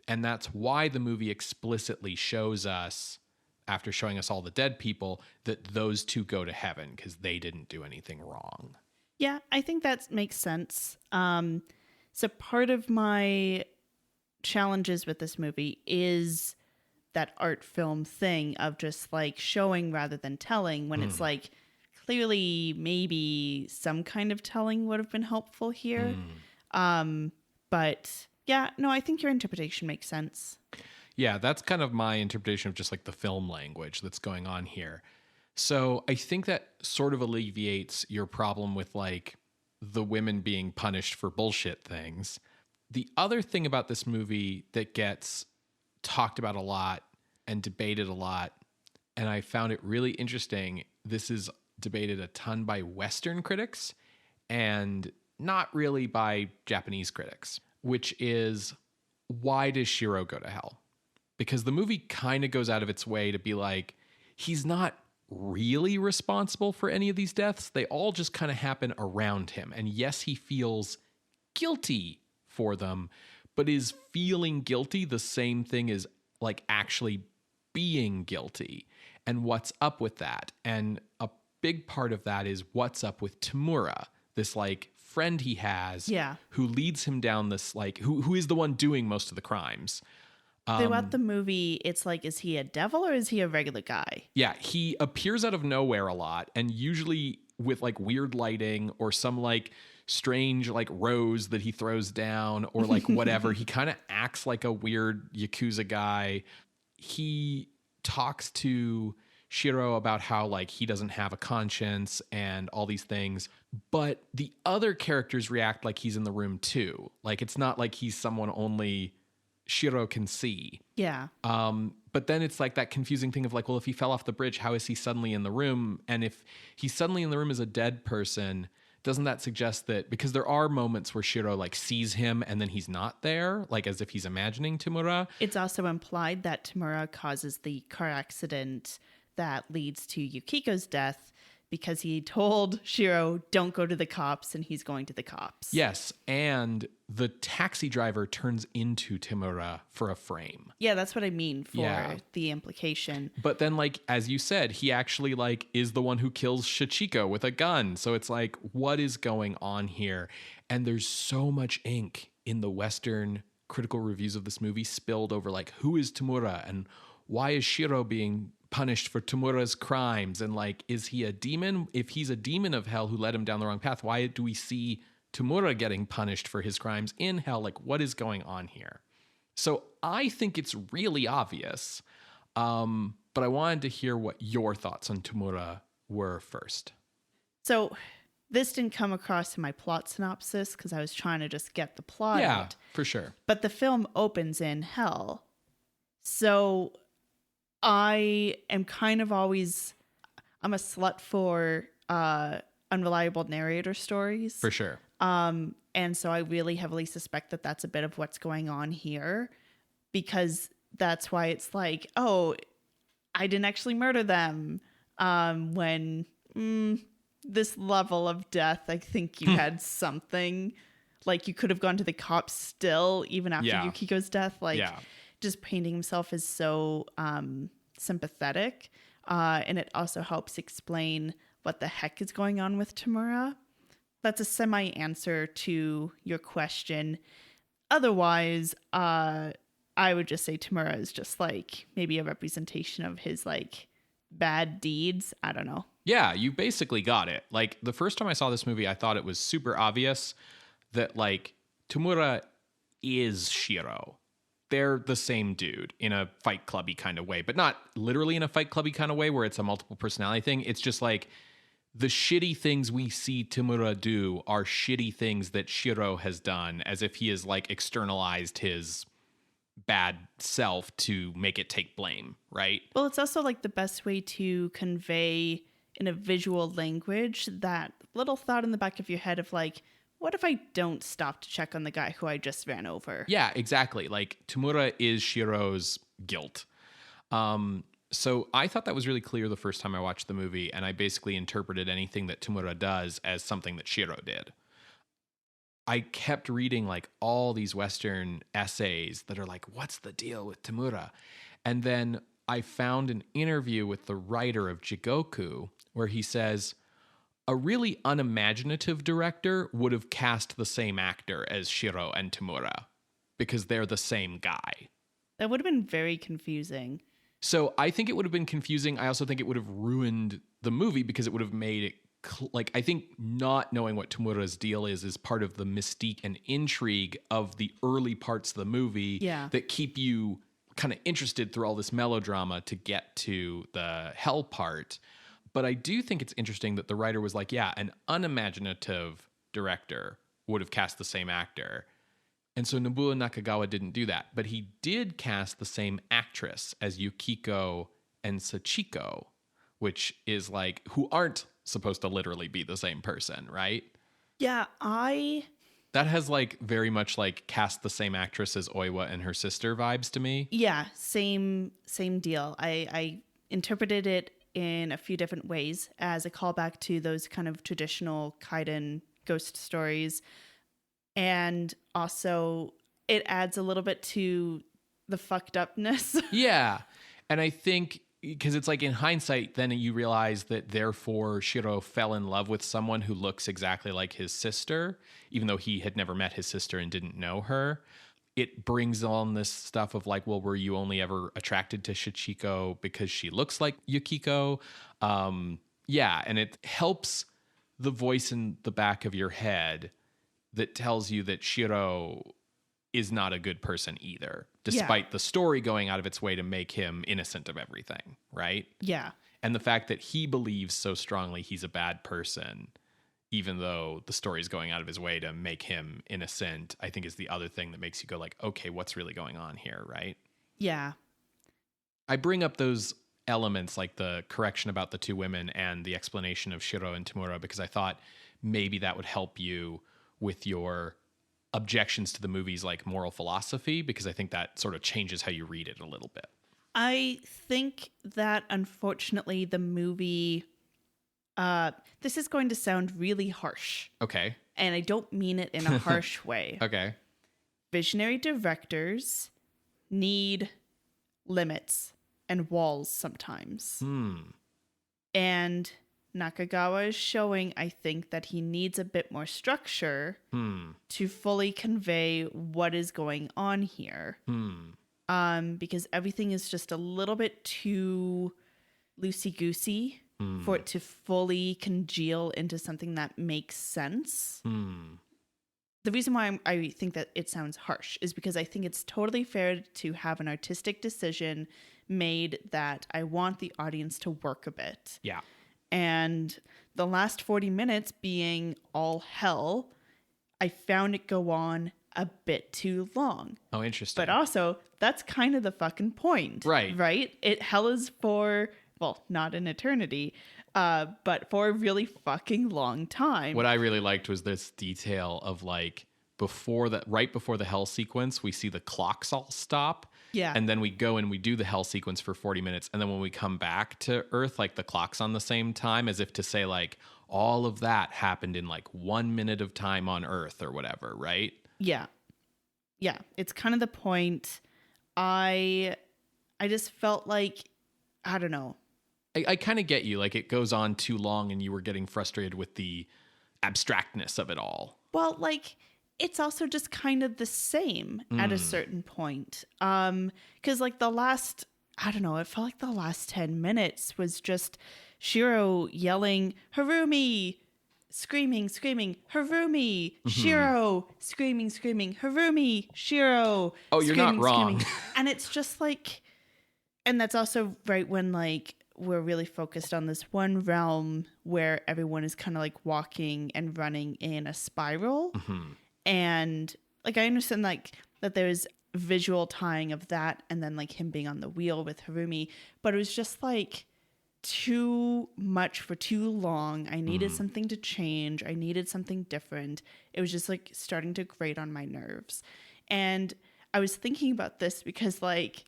[SPEAKER 1] And that's why the movie explicitly shows us, after showing us all the dead people, that those two go to heaven because they didn't do anything wrong.
[SPEAKER 2] Yeah, I think that makes sense. So part of my challenges with this movie is that art film thing of just like showing rather than telling, when it's like clearly maybe some kind of telling would have been helpful here. But yeah, no, I think your interpretation makes sense.
[SPEAKER 1] Yeah, that's kind of my interpretation of just like the film language that's going on here. So I think that sort of alleviates your problem with like the women being punished for bullshit things. The other thing about this movie that gets talked about a lot and debated a lot, and I found it really interesting, this is debated a ton by Western critics and not really by Japanese critics, which is, why does Shiro go to hell? Because the movie kind of goes out of its way to be like, he's not really responsible for any of these deaths. They all just kind of happen around him. And yes, he feels guilty for them, but is feeling guilty the same thing as like actually being guilty? And what's up with that? And a big part of that is what's up with Tamura, this like friend he has, who leads him down this like, who is the one doing most of the crimes.
[SPEAKER 2] Throughout the movie, it's like, is he a devil or is he a regular guy?
[SPEAKER 1] Yeah, he appears out of nowhere a lot, and usually with like weird lighting or some like strange like rose that he throws down or like whatever. He kind of acts like a weird Yakuza guy. He talks to Shiro about how like he doesn't have a conscience and all these things, but the other characters react like he's in the room too. Like it's not like he's someone only Shiro can see.
[SPEAKER 2] Yeah.
[SPEAKER 1] But then it's like that confusing thing of like, well, if he fell off the bridge, how is he suddenly in the room? And if he's suddenly in the room as a dead person, doesn't that suggest that, because there are moments where Shiro like sees him and then he's not there, like as if he's imagining Tamura.
[SPEAKER 2] It's also implied that Tamura causes the car accident that leads to Yukiko's death because he told Shiro, don't go to the cops, and he's going to the cops.
[SPEAKER 1] Yes, and the taxi driver turns into Tamura for a frame.
[SPEAKER 2] Yeah, that's what I mean for the implication.
[SPEAKER 1] But then, like, as you said, he actually, like, is the one who kills Shichiko with a gun. So it's like, what is going on here? And there's so much ink in the Western critical reviews of this movie spilled over, like, who is Tamura? And why is Shiro being punished for Tamura's crimes? And like, is he a demon? If he's a demon of hell who led him down the wrong path, why do we see Tamura getting punished for his crimes in hell? Like, what is going on here? So I think it's really obvious, but I wanted to hear what your thoughts on Tamura were first.
[SPEAKER 2] So this didn't come across in my plot synopsis because I was trying to just get the plot out.
[SPEAKER 1] For sure.
[SPEAKER 2] But the film opens in hell. So I am kind of always, I'm a slut for unreliable narrator stories.
[SPEAKER 1] For sure.
[SPEAKER 2] And so I really heavily suspect that that's a bit of what's going on here, because that's why it's like, oh, I didn't actually murder them. When this level of death, I think you had something, like you could have gone to the cops still, even after Yukiko's death. Like, just painting himself as so sympathetic. And it also helps explain what the heck is going on with Tamura. That's a semi-answer to your question. Otherwise, I would just say Tamura is just like maybe a representation of his like bad deeds. I don't know.
[SPEAKER 1] Yeah, you basically got it. Like the first time I saw this movie, I thought it was super obvious that like Tamura is Shiro. They're the same dude in a Fight Clubby kind of way, but not literally in a Fight Clubby kind of way where it's a multiple personality thing. It's just like the shitty things we see Tamura do are shitty things that Shiro has done, as if he has like externalized his bad self to make it take blame, right?
[SPEAKER 2] Well, it's also like the best way to convey in a visual language that little thought in the back of your head of like, what if I don't stop to check on the guy who I just ran over?
[SPEAKER 1] Yeah, exactly. Like Tamura is Shiro's guilt. So I thought that was really clear the first time I watched the movie, and I basically interpreted anything that Tamura does as something that Shiro did. I kept reading like all these Western essays that are like, what's the deal with Tamura? And then I found an interview with the writer of JIGOKU where he says, a really unimaginative director would have cast the same actor as Shiro and Tamura. because they're the same guy.
[SPEAKER 2] That would have been very confusing.
[SPEAKER 1] So I think it would have been confusing. I also think it would have ruined the movie because it would have made it I think not knowing what Tamura's deal is part of the mystique and intrigue of the early parts of the movie that keep you kind of interested through all this melodrama to get to the hell part. But I do think it's interesting that the writer was like, yeah, an unimaginative director would have cast the same actor. And so Nobuo Nakagawa didn't do that, but he did cast the same actress as Yukiko and Sachiko, which is like, who aren't supposed to literally be the same person, right?
[SPEAKER 2] Yeah,
[SPEAKER 1] that has like very much like cast the same actress as Oiwa and her sister vibes to me.
[SPEAKER 2] Yeah, same deal. I interpreted it in a few different ways as a callback to those kind of traditional kaiden ghost stories. And also it adds a little bit to the fucked upness. Yeah.
[SPEAKER 1] And I think because it's like in hindsight, then you realize that therefore Shiro fell in love with someone who looks exactly like his sister, even though he had never met his sister and didn't know her. It brings on this stuff of like, well, were you only ever attracted to Shichiko because she looks like Yukiko? Yeah, and it helps the voice in the back of your head that tells you that Shiro is not a good person either, despite the story going out of its way to make him innocent of everything, right?
[SPEAKER 2] Yeah.
[SPEAKER 1] And the fact that he believes so strongly he's a bad person, even though the story is going out of his way to make him innocent, I think is the other thing that makes you go like, okay, what's really going on here, right?
[SPEAKER 2] Yeah.
[SPEAKER 1] I bring up those elements like the correction about the two women and the explanation of Shiro and Tamura because I thought maybe that would help you with your objections to the movie's like moral philosophy, because I think that sort of changes how you read it a little bit.
[SPEAKER 2] I think that unfortunately the movie, this is going to sound really harsh.
[SPEAKER 1] Okay.
[SPEAKER 2] And I don't mean it in a harsh way.
[SPEAKER 1] Okay.
[SPEAKER 2] Visionary directors need limits and walls sometimes. And Nakagawa is showing, I think, that he needs a bit more structure to fully convey what is going on here. Because everything is just a little bit too loosey-goosey for it to fully congeal into something that makes sense. The reason why I think that it sounds harsh is because I think it's totally fair to have an artistic decision made that I want the audience to work a bit.
[SPEAKER 1] Yeah.
[SPEAKER 2] And the last 40 minutes being all hell, I found it go on a bit too long.
[SPEAKER 1] Oh, interesting.
[SPEAKER 2] But also, that's kind of the fucking point.
[SPEAKER 1] Right.
[SPEAKER 2] Right? Hell is for, well, not an eternity, but for a really fucking long time.
[SPEAKER 1] What I really liked was this detail of like right before the hell sequence, we see the clocks all stop.
[SPEAKER 2] Yeah.
[SPEAKER 1] And then we go and we do the hell sequence for 40 minutes. And then when we come back to Earth, like the clock's on the same time, as if to say like all of that happened in like 1 minute of time on Earth or whatever, right?
[SPEAKER 2] Yeah. Yeah. It's kind of the point. I just felt like, I don't know.
[SPEAKER 1] I kind of get you. Like it goes on too long and you were getting frustrated with the abstractness of it all.
[SPEAKER 2] Well, like it's also just kind of the same at a certain point. Because like the last, I don't know, it felt like the last 10 minutes was just Shiro yelling, Harumi, screaming, Harumi, Shiro, screaming, Harumi, Shiro.
[SPEAKER 1] Oh, you're not wrong.
[SPEAKER 2] And it's just like, and that's also right when like we're really focused on this one realm where everyone is kind of like walking and running in a spiral. And like I understand like that there's visual tying of that and then like him being on the wheel with Harumi, but it was just like too much for too long. I needed something to change. I needed something different. It was just like starting to grate on my nerves. And I was thinking about this because like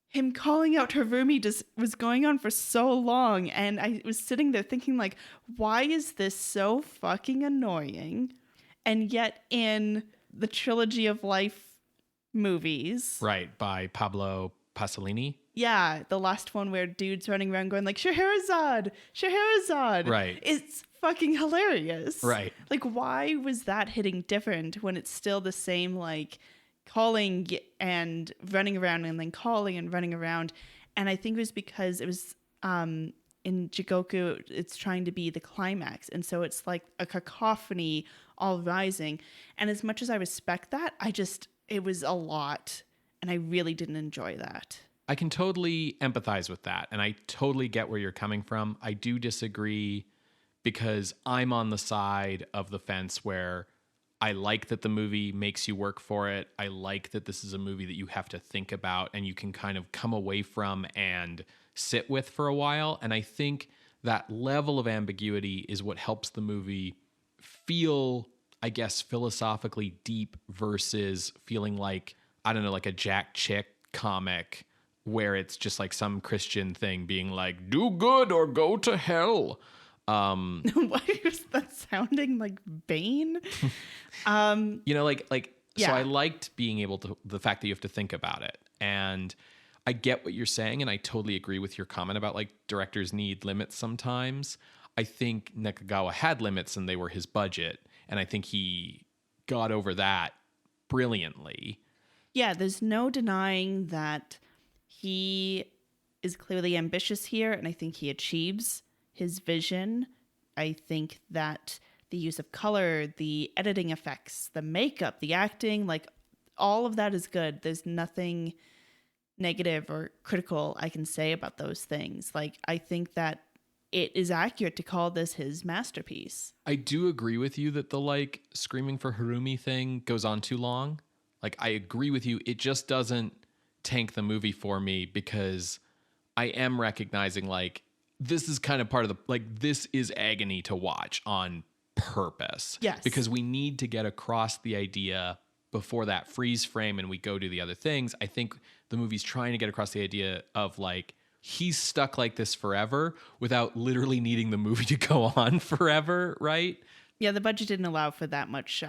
[SPEAKER 2] him calling out Harumi just was going on for so long. And I was sitting there thinking like, why is this so fucking annoying? And yet in the Trilogy of Life movies.
[SPEAKER 1] Right, by Pablo Pasolini.
[SPEAKER 2] Yeah, the last one where dude's running around going like, Scheherazade.
[SPEAKER 1] Right.
[SPEAKER 2] It's fucking hilarious.
[SPEAKER 1] Right.
[SPEAKER 2] Like, why was that hitting different when it's still the same, like, calling and running around and then calling and running around. And I think it was because it was in JIGOKU, it's trying to be the climax. And so it's like a cacophony all rising. And as much as I respect that, it was a lot. And I really didn't enjoy that.
[SPEAKER 1] I can totally empathize with that. And I totally get where you're coming from. I do disagree because I'm on the side of the fence where I like that the movie makes you work for it. I like that this is a movie that you have to think about and you can kind of come away from and sit with for a while. And I think that level of ambiguity is what helps the movie feel, I guess, philosophically deep versus feeling like, I don't know, like a Jack Chick comic where it's just like some Christian thing being like, do good or go to hell.
[SPEAKER 2] Why is that sounding like Bane?
[SPEAKER 1] You know,
[SPEAKER 2] Yeah.
[SPEAKER 1] So I liked being able to, the fact that you have to think about it. And I get what you're saying. And I totally agree with your comment about like directors need limits sometimes. I think Nakagawa had limits and they were his budget. And I think he got over that brilliantly.
[SPEAKER 2] Yeah, there's no denying that he is clearly ambitious here, and I think he achieves his vision. I think that the use of color, the editing effects, the makeup, the acting, like all of that is good. There's nothing negative or critical I can say about those things. Like, I think that it is accurate to call this his masterpiece.
[SPEAKER 1] I do agree with you that the like screaming for Harumi thing goes on too long. Like, I agree with you. It just doesn't tank the movie for me because I am recognizing like this is kind of part of the, like, this is agony to watch on purpose.
[SPEAKER 2] Yes.
[SPEAKER 1] Because we need to get across the idea before that freeze frame and we go do the other things. I think the movie's trying to get across the idea of like, he's stuck like this forever without literally needing the movie to go on forever, right?
[SPEAKER 2] Yeah, the budget didn't allow for that much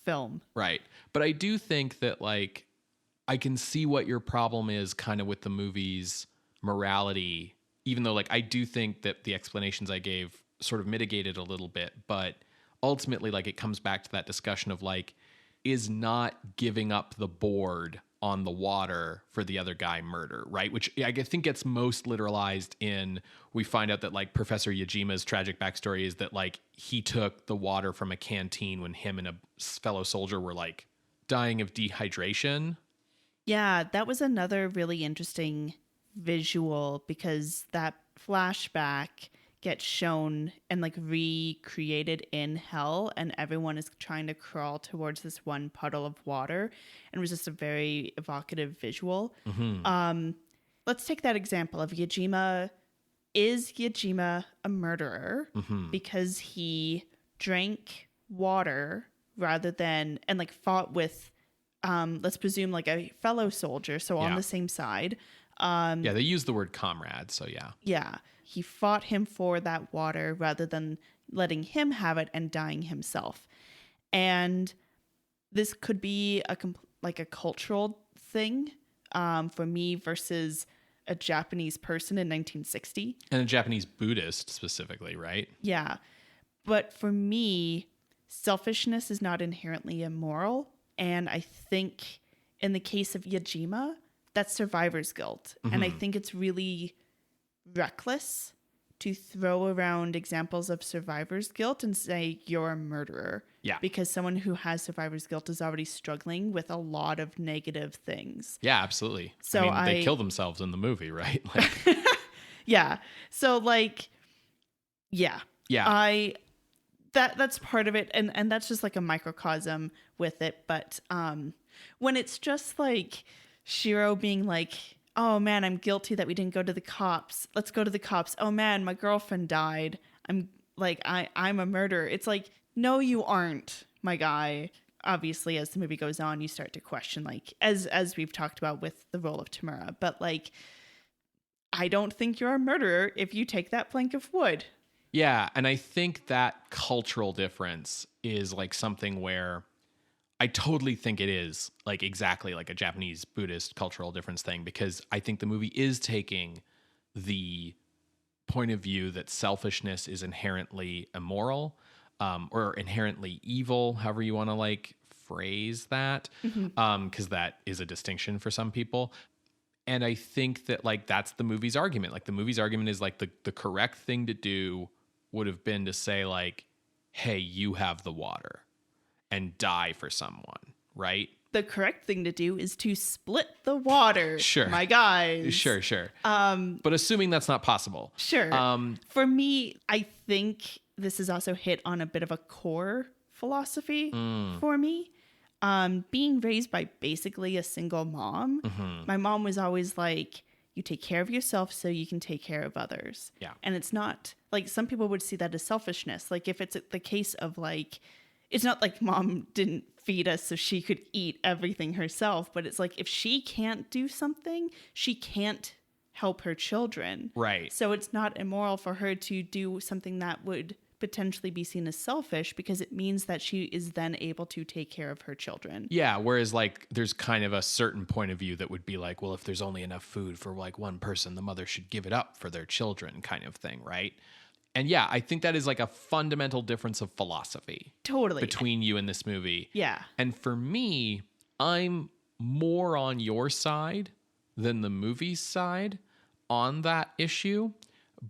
[SPEAKER 2] film.
[SPEAKER 1] Right. But I do think that like, I can see what your problem is kind of with the movie's morality, even though like I do think that the explanations I gave sort of mitigated a little bit, but ultimately like it comes back to that discussion of like, is not giving up the board on the water for the other guy murder, right? Which I think gets most literalized in, we find out that like Professor Yajima's tragic backstory is that like he took the water from a canteen when him and a fellow soldier were like dying of dehydration.
[SPEAKER 2] Yeah, that was another really interesting visual because that flashback gets shown and like recreated in hell and everyone is trying to crawl towards this one puddle of water, and it was just a very evocative visual. Let's take that example of Yajima. Is Yajima a murderer because he drank water rather than, and like fought with let's presume like a fellow soldier, so on the same side.
[SPEAKER 1] Yeah, they use the word comrade, so yeah. Yeah.
[SPEAKER 2] He fought him for that water rather than letting him have it and dying himself. And this could be like a cultural thing for me versus a Japanese person in 1960.
[SPEAKER 1] And a Japanese Buddhist specifically, right?
[SPEAKER 2] Yeah. But for me, selfishness is not inherently immoral. And I think in the case of Yajima, that's survivor's guilt. And I think it's really reckless to throw around examples of survivor's guilt and say you're a murderer.
[SPEAKER 1] Yeah.
[SPEAKER 2] Because someone who has survivor's guilt is already struggling with a lot of negative things.
[SPEAKER 1] Yeah, absolutely.
[SPEAKER 2] So
[SPEAKER 1] I mean, they kill themselves in the movie, right? Like,
[SPEAKER 2] yeah. So like, yeah.
[SPEAKER 1] Yeah.
[SPEAKER 2] That's part of it. And that's just like a microcosm with it. But when it's just like Shiro being like, oh man, I'm guilty that we didn't go to the cops. Let's go to the cops. Oh man, my girlfriend died. I'm a murderer. It's like, no, you aren't, my guy. Obviously, as the movie goes on, you start to question, like, as we've talked about with the role of Tamura. But like, I don't think you're a murderer if you take that plank of wood.
[SPEAKER 1] Yeah, and I think that cultural difference is like something where I totally think it is like exactly like a Japanese Buddhist cultural difference thing, because I think the movie is taking the point of view that selfishness is inherently immoral or inherently evil, however you want to like phrase that, because that is a distinction for some people. And I think that like that's the movie's argument. Like the movie's argument is like the correct thing to do would have been to say like, hey, you have the water and die for someone, right?
[SPEAKER 2] The correct thing to do is to split the water.
[SPEAKER 1] Sure.
[SPEAKER 2] My guys.
[SPEAKER 1] Sure. But assuming that's not possible.
[SPEAKER 2] Sure. For me, I think this is also hit on a bit of a core philosophy for me. Being raised by basically a single mom, my mom was always like, you take care of yourself so you can take care of others.
[SPEAKER 1] Yeah.
[SPEAKER 2] And it's not like some people would see that as selfishness. Like if it's the case of like, it's not like mom didn't feed us so she could eat everything herself, but it's like if she can't do something, she can't help her children.
[SPEAKER 1] Right.
[SPEAKER 2] So it's not immoral for her to do something that would potentially be seen as selfish because it means that she is then able to take care of her children.
[SPEAKER 1] Yeah, whereas like there's kind of a certain point of view that would be like, well, if there's only enough food for like one person, the mother should give it up for their children kind of thing, right? And yeah, I think that is like a fundamental difference of philosophy.
[SPEAKER 2] Totally.
[SPEAKER 1] Between you and this movie.
[SPEAKER 2] Yeah.
[SPEAKER 1] And for me, I'm more on your side than the movie's side on that issue.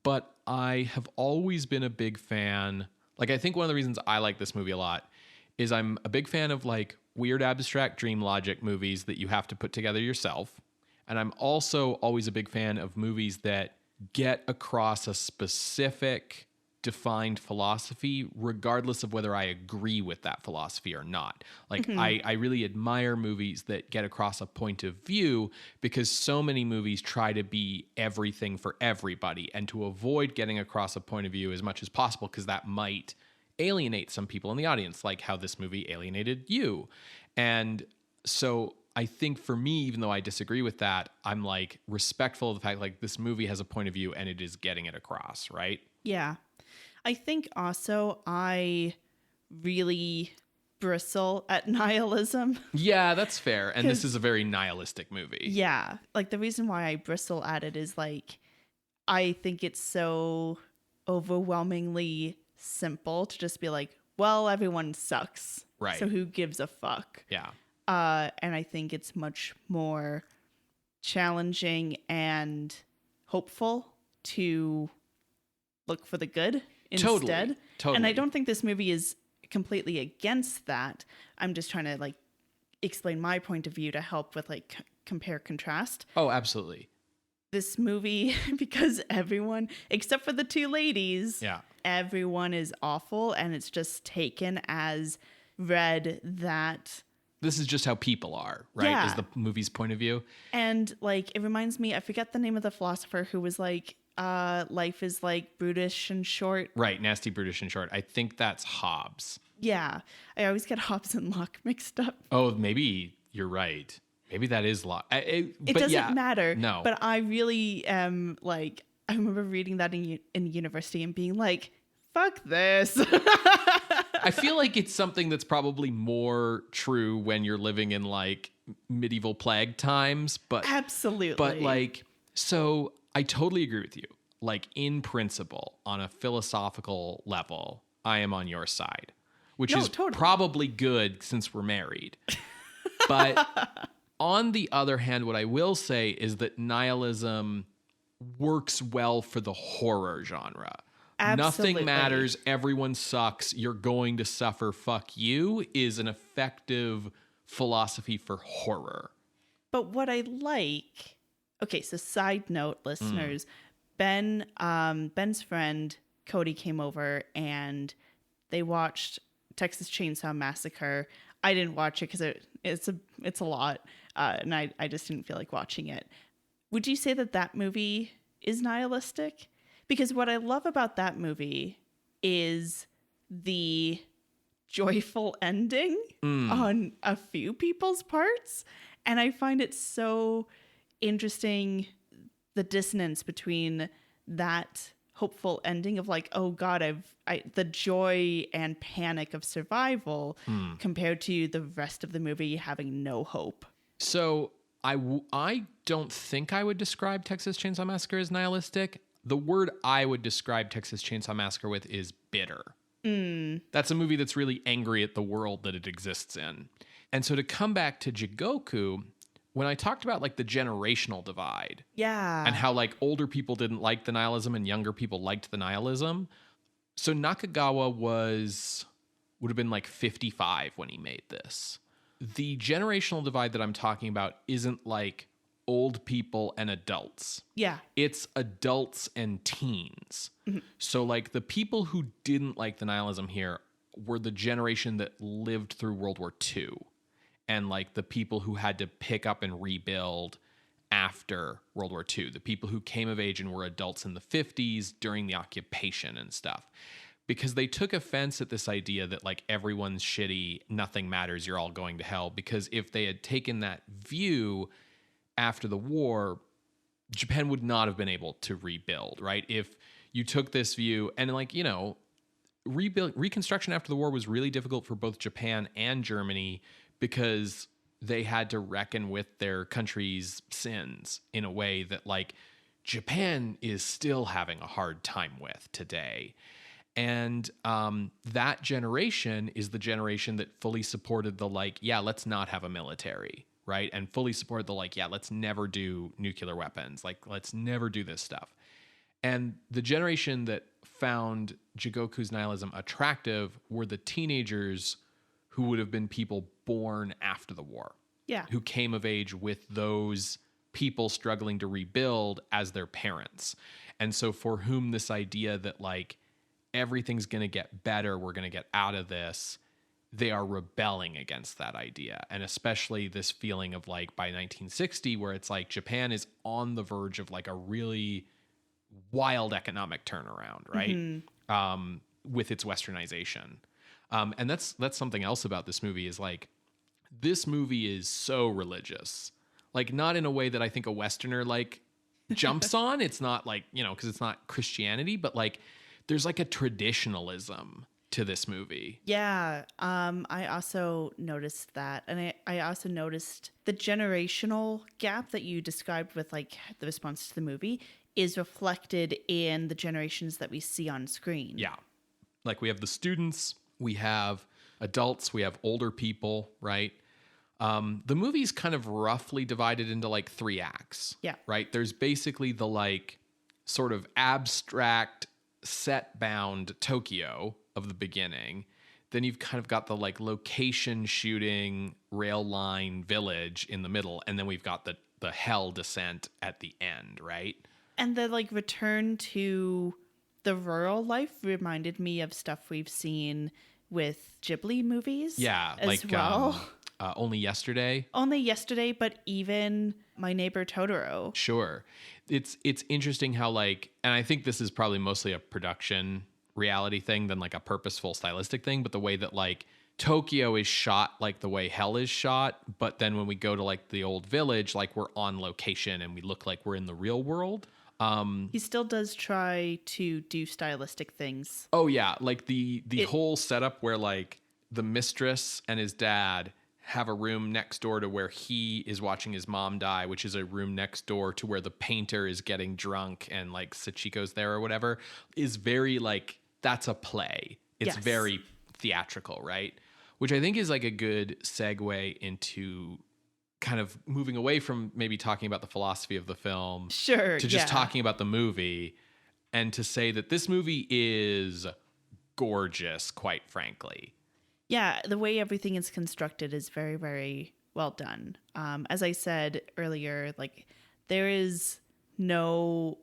[SPEAKER 1] But I have always been a big fan. Like, I think one of the reasons I like this movie a lot is I'm a big fan of like weird abstract dream logic movies that you have to put together yourself. And I'm also always a big fan of movies that get across a specific defined philosophy, regardless of whether I agree with that philosophy or not. Like, I really admire movies that get across a point of view because so many movies try to be everything for everybody and to avoid getting across a point of view as much as possible because that might alienate some people in the audience, like how this movie alienated you. And so I think for me, even though I disagree with that, I'm like respectful of the fact like this movie has a point of view and it is getting it across, right?
[SPEAKER 2] Yeah. I think also I really bristle at nihilism.
[SPEAKER 1] Yeah, that's fair. And this is a very nihilistic movie.
[SPEAKER 2] Yeah. Like the reason why I bristle at it is like, I think it's so overwhelmingly simple to just be like, well, everyone sucks.
[SPEAKER 1] Right.
[SPEAKER 2] So who gives a fuck?
[SPEAKER 1] Yeah.
[SPEAKER 2] And I think it's much more challenging and hopeful to look for the good instead.
[SPEAKER 1] Totally.
[SPEAKER 2] And I don't think this movie is completely against that. I'm just trying to like explain my point of view to help with like compare contrast.
[SPEAKER 1] Oh, absolutely.
[SPEAKER 2] This movie, because everyone, except for the two ladies, everyone is awful. And it's just taken as read that
[SPEAKER 1] this is just how people are, right?
[SPEAKER 2] Yeah.
[SPEAKER 1] Is the movie's point of view.
[SPEAKER 2] And like, it reminds me, I forget the name of the philosopher who was like, life is like brutish and short.
[SPEAKER 1] Right. Nasty, brutish, and short. I think that's Hobbes.
[SPEAKER 2] Yeah. I always get Hobbes and Locke mixed up.
[SPEAKER 1] Oh, maybe you're right. Maybe that is Locke.
[SPEAKER 2] It doesn't matter.
[SPEAKER 1] No.
[SPEAKER 2] But I really am like, I remember reading that in university and being like, fuck this.
[SPEAKER 1] I feel like it's something that's probably more true when you're living in like medieval plague times, but
[SPEAKER 2] absolutely.
[SPEAKER 1] But like, so I totally agree with you. Like in principle, on a philosophical level, I am on your side, which is
[SPEAKER 2] totally.
[SPEAKER 1] Probably good since we're married. But on the other hand, what I will say is that nihilism works well for the horror genre.
[SPEAKER 2] Absolutely.
[SPEAKER 1] Nothing matters. Everyone sucks. You're going to suffer. Fuck you is an effective philosophy for horror.
[SPEAKER 2] But what I like, okay, so side note, listeners, Ben's friend Cody came over and they watched Texas Chainsaw Massacre. I didn't watch it because it's a lot, and I just didn't feel like watching it. Would you say that movie is nihilistic? Because what I love about that movie is the joyful ending on a few people's parts. And I find it so interesting, the dissonance between that hopeful ending of like, oh God, the joy and panic of survival compared to the rest of the movie having no hope.
[SPEAKER 1] So I don't think I would describe Texas Chainsaw Massacre as nihilistic. The word I would describe Texas Chainsaw Massacre with is bitter. That's a movie that's really angry at the world that it exists in. And so to come back to JIGOKU, when I talked about like the generational divide and how like older people didn't like the nihilism and younger people liked the nihilism. So Nakagawa would have been like 55 when he made this. The generational divide that I'm talking about isn't like old people and adults.
[SPEAKER 2] Yeah.
[SPEAKER 1] It's adults and teens. So like the people who didn't like the nihilism here were the generation that lived through World War II. And like the people who had to pick up and rebuild after World War II, the people who came of age and were adults in the 50s during the occupation and stuff. Because they took offense at this idea that like everyone's shitty, nothing matters, you're all going to hell. Because if they had taken that view after the war, Japan would not have been able to rebuild, right? If you took this view and like, you know, reconstruction after the war was really difficult for both Japan and Germany because they had to reckon with their country's sins in a way that like Japan is still having a hard time with today. And that generation is the generation that fully supported the like, yeah, let's not have a military, right? And fully supported the like, yeah, let's never do nuclear weapons. Like, let's never do this stuff. And the generation that found JIGOKU's nihilism attractive were the teenagers who would have been people born after the war.
[SPEAKER 2] Yeah.
[SPEAKER 1] Who came of age with those people struggling to rebuild as their parents. And so for whom this idea that like everything's going to get better, we're going to get out of this, they are rebelling against that idea. And especially this feeling of like by 1960 where it's like Japan is on the verge of like a really wild economic turnaround, right? With its westernization. And that's something else about this movie is like, this movie is so religious, like not in a way that I think a Westerner like jumps on. It's not like, you know, cause it's not Christianity, but like there's like a traditionalism to this movie.
[SPEAKER 2] Yeah. I also noticed that. And I also noticed the generational gap that you described with like the response to the movie is reflected in the generations that we see on screen.
[SPEAKER 1] Yeah. Like we have the students, we have adults, we have older people, right? The movie's kind of roughly divided into like 3 acts.
[SPEAKER 2] Yeah.
[SPEAKER 1] Right? There's basically the like sort of abstract set bound Tokyo of the beginning. Then you've kind of got the like location shooting rail line village in the middle. And then we've got the hell descent at the end, right?
[SPEAKER 2] And the like return to the rural life reminded me of stuff we've seen with Ghibli movies.
[SPEAKER 1] Yeah,
[SPEAKER 2] as
[SPEAKER 1] like
[SPEAKER 2] well.
[SPEAKER 1] Only Yesterday.
[SPEAKER 2] Only Yesterday, but even My Neighbor Totoro.
[SPEAKER 1] Sure. It's interesting how like, and I think this is probably mostly a production reality thing than like a purposeful stylistic thing, but the way that like Tokyo is shot like the way hell is shot, but then when we go to like the old village, like we're on location and we look like we're in the real world.
[SPEAKER 2] He still does try to do stylistic things.
[SPEAKER 1] Oh yeah, like the whole setup where like the mistress and his dad have a room next door to where he is watching his mom die, which is a room next door to where the painter is getting drunk and like Sachiko's there or whatever, is very like, that's a play. It's very theatrical, right? Which I think is like a good segue into kind of moving away from maybe talking about the philosophy of the film
[SPEAKER 2] to
[SPEAKER 1] just talking about the movie, and to say that this movie is gorgeous, quite frankly.
[SPEAKER 2] Yeah, the way everything is constructed is very, very well done. As I said earlier, like there is no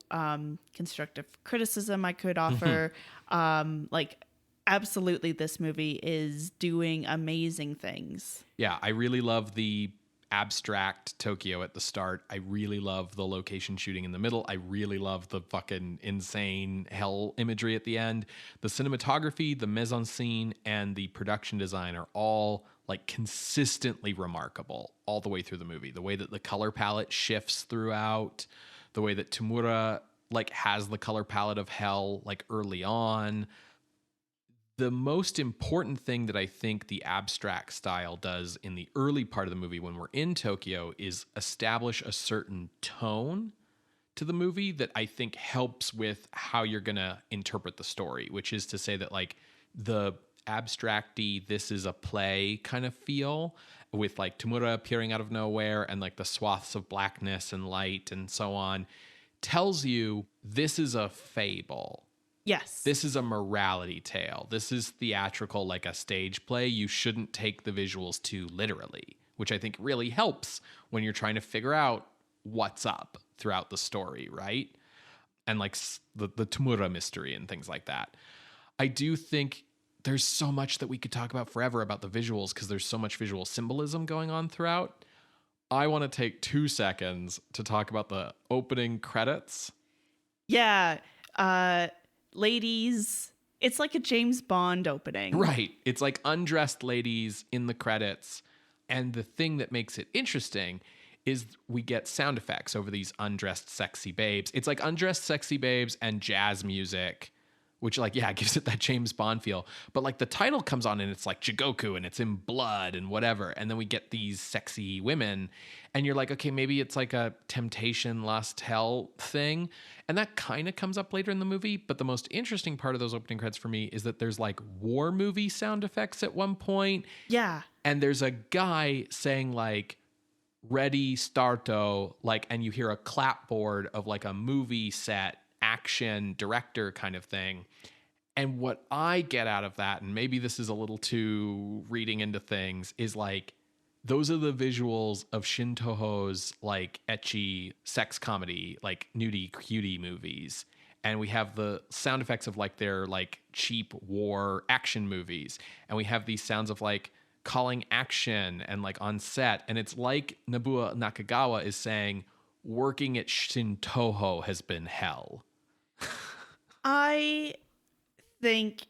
[SPEAKER 2] constructive criticism I could offer. Like absolutely this movie is doing amazing things.
[SPEAKER 1] Yeah, I really love the abstract Tokyo at the start. I really love the location shooting in the middle. I really love the fucking insane hell imagery at the end. The cinematography, the mise-en-scene, and the production design are all like consistently remarkable all the way through the movie. The way that the color palette shifts throughout, the way that Tamura like has the color palette of hell like early on. The most important thing that I think the abstract style does in the early part of the movie when we're in Tokyo is establish a certain tone to the movie that I think helps with how you're going to interpret the story, which is to say that like the abstracty, this is a play kind of feel, with like Tamura appearing out of nowhere and like the swaths of blackness and light and so on, tells you this is a fable.
[SPEAKER 2] Yes.
[SPEAKER 1] This is a morality tale. This is theatrical, like a stage play. You shouldn't take the visuals too literally, which I think really helps when you're trying to figure out what's up throughout the story, right? And like the Tamura mystery and things like that. I do think there's so much that we could talk about forever about the visuals because there's so much visual symbolism going on throughout. I want to take 2 seconds to talk about the opening credits.
[SPEAKER 2] Yeah. Ladies, it's like a James Bond opening.
[SPEAKER 1] Right. It's like undressed ladies in the credits. And the thing that makes it interesting is we get sound effects over these undressed sexy babes. It's like undressed sexy babes and jazz music, which like, yeah, gives it that James Bond feel. But like the title comes on and it's like JIGOKU and it's in blood and whatever. And then we get these sexy women and you're like, okay, maybe it's like a temptation, lust, hell thing. And that kind of comes up later in the movie. But the most interesting part of those opening credits for me is that there's like war movie sound effects at one point.
[SPEAKER 2] Yeah.
[SPEAKER 1] And there's a guy saying like, ready, starto, like, and you hear a clapboard of like a movie set, action director kind of thing. And what I get out of that, and maybe this is a little too reading into things, is like those are the visuals of Shintoho's like ecchi sex comedy, like nudie cutie movies. And we have the sound effects of like their like cheap war action movies. And we have these sounds of like calling action and like on set. And it's like Nobuo Nakagawa is saying, working at Shintoho has been hell.
[SPEAKER 2] I think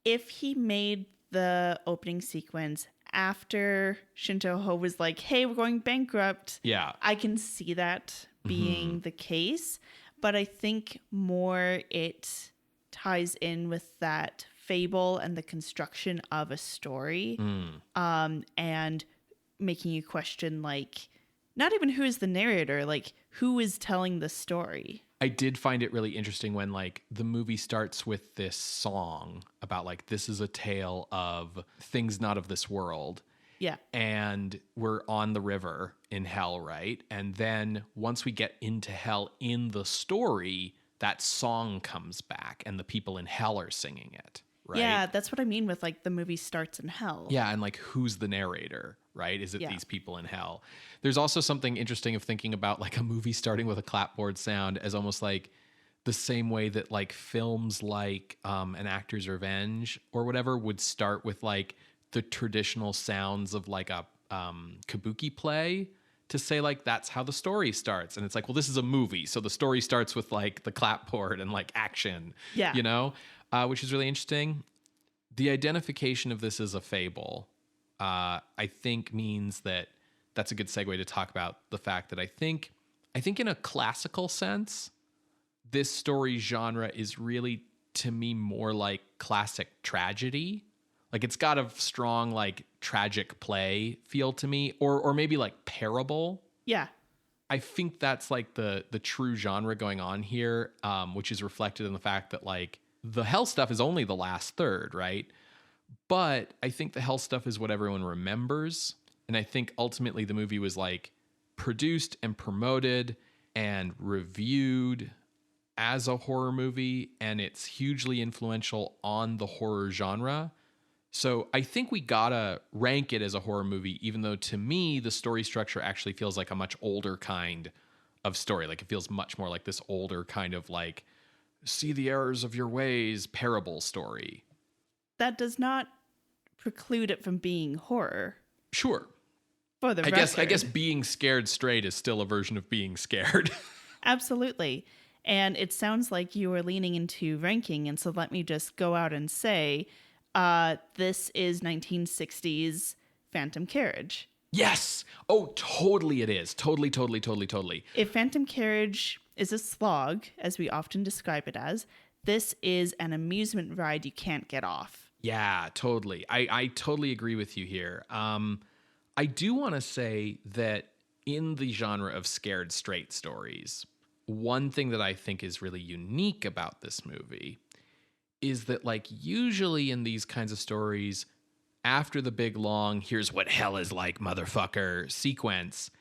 [SPEAKER 2] if he made the opening sequence after Shintoho was like, hey, we're going bankrupt.
[SPEAKER 1] Yeah.
[SPEAKER 2] I can see that being the case. But I think more it ties in with that fable and the construction of a story. And making you question, like, not even who is the narrator, like who is telling the story.
[SPEAKER 1] I did find it really interesting when like the movie starts with this song about like, this is a tale of things not of this world.
[SPEAKER 2] Yeah.
[SPEAKER 1] And we're on the river in hell, right? And then once we get into hell in the story, that song comes back and the people in hell are singing it, right?
[SPEAKER 2] Yeah, that's what I mean with like the movie starts in hell.
[SPEAKER 1] Yeah, and like who's the narrator, right? Is it these people in hell? There's also something interesting of thinking about like a movie starting with a clapboard sound as almost like the same way that like films like An Actor's Revenge or whatever would start with like the traditional sounds of like a kabuki play to say like that's how the story starts. And it's like, well, this is a movie, so the story starts with like the clapboard and like action, you know, which is really interesting. The identification of this as a fable, I think means that that's a good segue to talk about the fact that I think in a classical sense, this story genre is really, to me, more like classic tragedy. Like it's got a strong like tragic play feel to me, or maybe like parable.
[SPEAKER 2] Yeah.
[SPEAKER 1] I think that's like the true genre going on here, which is reflected in the fact that like the hell stuff is only the last third, right? But I think the hell stuff is what everyone remembers. And I think ultimately the movie was like produced and promoted and reviewed as a horror movie, and it's hugely influential on the horror genre. So I think we gotta rank it as a horror movie, even though to me, the story structure actually feels like a much older kind of story. Like it feels much more like this older kind of like, see the errors of your ways parable story.
[SPEAKER 2] That does not preclude it from being horror.
[SPEAKER 1] Sure.
[SPEAKER 2] For the
[SPEAKER 1] I
[SPEAKER 2] record.
[SPEAKER 1] guess being scared straight is still a version of being scared.
[SPEAKER 2] Absolutely. And it sounds like you are leaning into ranking. And so let me just go out and say, this is 1960s Phantom Carriage.
[SPEAKER 1] Yes. Oh, totally it is. Totally.
[SPEAKER 2] If Phantom Carriage is a slog, as we often describe it as, this is an amusement ride you can't get off.
[SPEAKER 1] Yeah, totally. I totally agree with you here. I do want to say that in the genre of scared straight stories, one thing that I think is really unique about this movie is that like usually in these kinds of stories, after the big long here's what hell is like motherfucker sequence,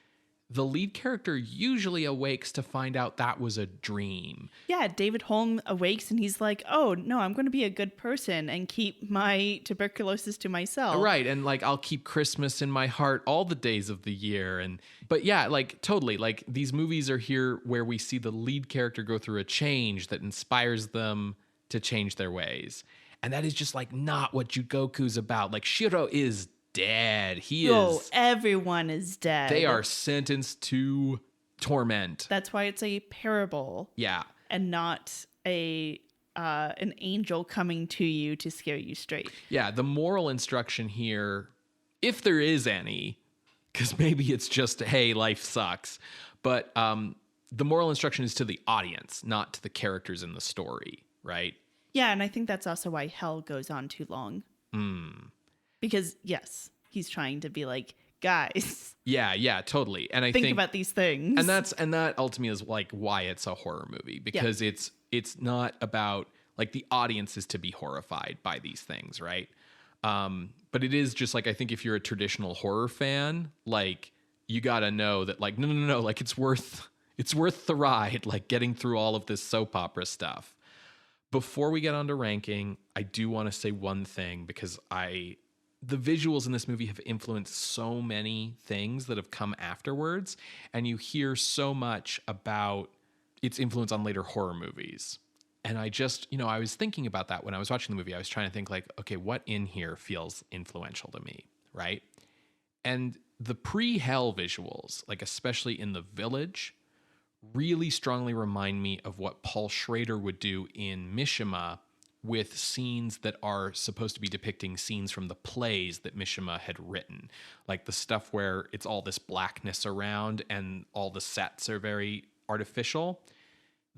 [SPEAKER 1] the lead character usually awakes to find out that was a dream.
[SPEAKER 2] Yeah, David Holm awakes and he's like, oh, no, I'm going to be a good person and keep my tuberculosis to myself.
[SPEAKER 1] Right, and like I'll keep Christmas in my heart all the days of the year. But yeah, like totally, like these movies are here where we see the lead character go through a change that inspires them to change their ways. And that is just like not what JIGOKU's about. Like Shiro is dead.
[SPEAKER 2] Everyone is dead.
[SPEAKER 1] They are sentenced to torment.
[SPEAKER 2] That's why it's a parable.
[SPEAKER 1] Yeah.
[SPEAKER 2] And not an angel coming to you to scare you straight.
[SPEAKER 1] Yeah, the moral instruction here, if there is any, because maybe it's just, hey, life sucks. But the moral instruction is to the audience, not to the characters in the story, right?
[SPEAKER 2] Yeah, and I think that's also why hell goes on too long. Because, yes, he's trying to be like, guys.
[SPEAKER 1] Yeah, totally. And I think
[SPEAKER 2] about these things.
[SPEAKER 1] And that ultimately is like why it's a horror movie, because it's not about like the audience is to be horrified by these things, right? But it is just like, I think if you're a traditional horror fan, like you got to know that like, no, like it's worth the ride, like getting through all of this soap opera stuff. Before we get on to ranking, I do want to say one thing, because the visuals in this movie have influenced so many things that have come afterwards, and you hear so much about its influence on later horror movies. And I just, I was thinking about that when I was watching the movie. I was trying to think like, okay, what in here feels influential to me, right? And the pre-hell visuals, like especially in the village, really strongly remind me of what Paul Schrader would do in Mishima, with scenes that are supposed to be depicting scenes from the plays that Mishima had written. Like the stuff where it's all this blackness around and all the sets are very artificial.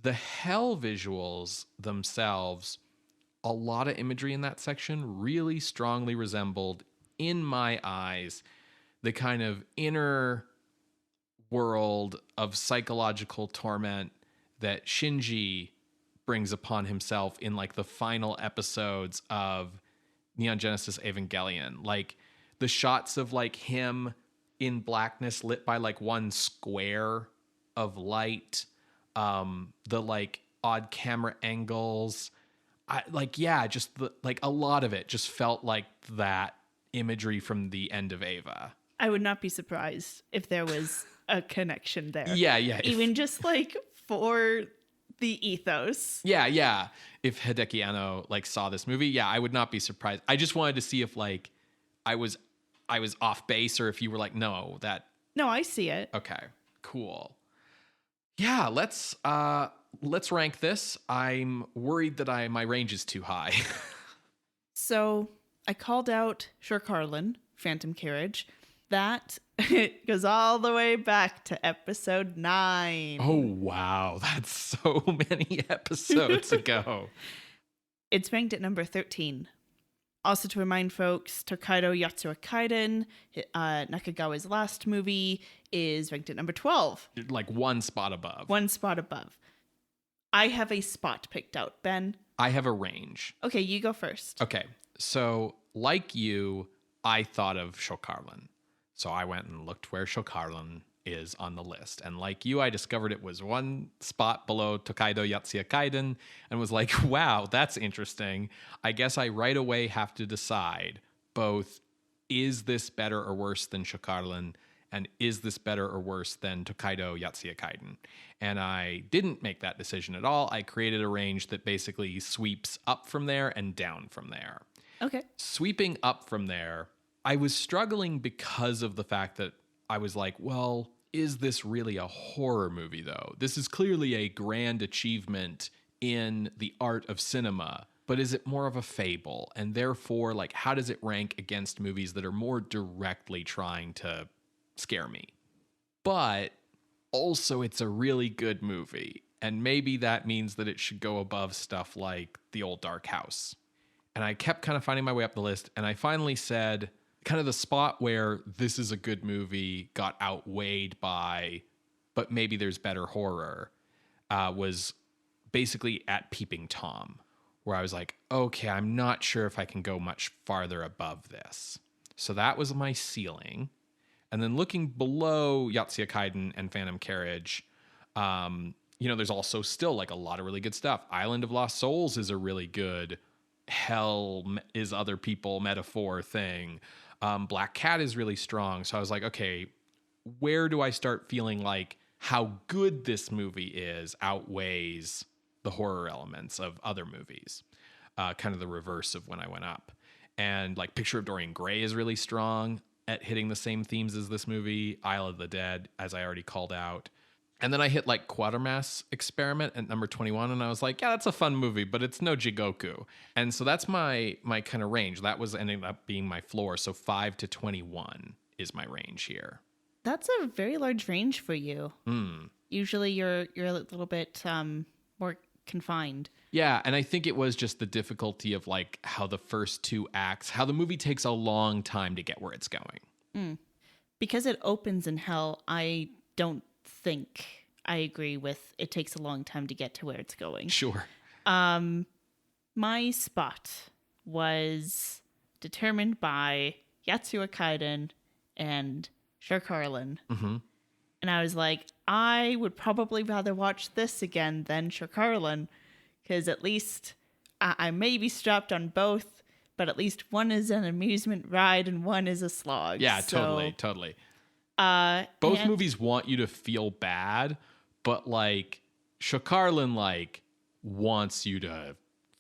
[SPEAKER 1] The hell visuals themselves, a lot of imagery in that section really strongly resembled, in my eyes, the kind of inner world of psychological torment that Shinji brings upon himself in like the final episodes of Neon Genesis Evangelion. Like the shots of like him in blackness lit by like one square of light, the like odd camera angles. Just like a lot of it just felt like that imagery from the end of Eva.
[SPEAKER 2] I would not be surprised if there was a connection there.
[SPEAKER 1] Yeah.
[SPEAKER 2] Even just like for the ethos.
[SPEAKER 1] Yeah. If Hideki Anno like saw this movie, I would not be surprised. I just wanted to see if like I was off base, or if you were like, no,
[SPEAKER 2] I see it.
[SPEAKER 1] Okay, cool. Yeah, let's rank this. I'm worried that my range is too high.
[SPEAKER 2] So I called out Shorkarlan, Phantom Carriage. That goes all the way back to episode 9.
[SPEAKER 1] Oh, wow. That's so many episodes ago.
[SPEAKER 2] It's ranked at number 13. Also to remind folks, Tokaido Yatsuwa Kaiden, Nakagawa's last movie, is ranked at number 12.
[SPEAKER 1] Like one spot above.
[SPEAKER 2] One spot above. I have a spot picked out. Ben?
[SPEAKER 1] I have a range.
[SPEAKER 2] Okay, you go first.
[SPEAKER 1] Okay, so like you, I thought of Shorkarlan. So I went and looked where Shorkarlan is on the list. And like you, I discovered it was one spot below Tokaido Yatsuya Kaiden and was like, wow, that's interesting. I guess I right away have to decide both, is this better or worse than Shorkarlan? And is this better or worse than Tokaido Yatsuya Kaiden? And I didn't make that decision at all. I created a range that basically sweeps up from there and down from there.
[SPEAKER 2] Okay.
[SPEAKER 1] Sweeping up from there, I was struggling because of the fact that I was like, well, is this really a horror movie, though? This is clearly a grand achievement in the art of cinema, but is it more of a fable? And therefore, like, how does it rank against movies that are more directly trying to scare me? But also, it's a really good movie. And maybe that means that it should go above stuff like The Old Dark House. And I kept kind of finding my way up the list. And I finally said, kind of the spot where this is a good movie got outweighed by, but maybe there's better horror, was basically at Peeping Tom, where I was like, okay, I'm not sure if I can go much farther above this. So that was my ceiling. And then looking below Yotsuya Kaiden and Phantom Carriage, there's also still like a lot of really good stuff. Island of Lost Souls is a really good hell is other people metaphor thing. Black Cat is really strong. So I was like, okay, where do I start feeling like how good this movie is outweighs the horror elements of other movies? Kind of the reverse of when I went up. And like Picture of Dorian Gray is really strong at hitting the same themes as this movie. Isle of the Dead, as I already called out. And then I hit like Quatermass Experiment at number 21, and I was like, yeah, that's a fun movie, but it's no JIGOKU. And so that's my kind of range. That was ending up being my floor. So 5 to 21 is my range here.
[SPEAKER 2] That's a very large range for you. Usually you're a little bit more confined.
[SPEAKER 1] Yeah, and I think it was just the difficulty of like how the first two acts, how the movie takes a long time to get where it's going.
[SPEAKER 2] Because it opens in hell, I don't think I agree with it takes a long time to get to where it's going.
[SPEAKER 1] Sure.
[SPEAKER 2] My spot was determined by Yotsuya Kaiden and Shirkarlan. And I was like, I would probably rather watch this again than Shirkarlan, because at least I may be strapped on both, but at least one is an amusement ride and one is a slog.
[SPEAKER 1] Yeah,
[SPEAKER 2] so,
[SPEAKER 1] totally. Both movies want you to feel bad, but like Shirkarlan like wants you to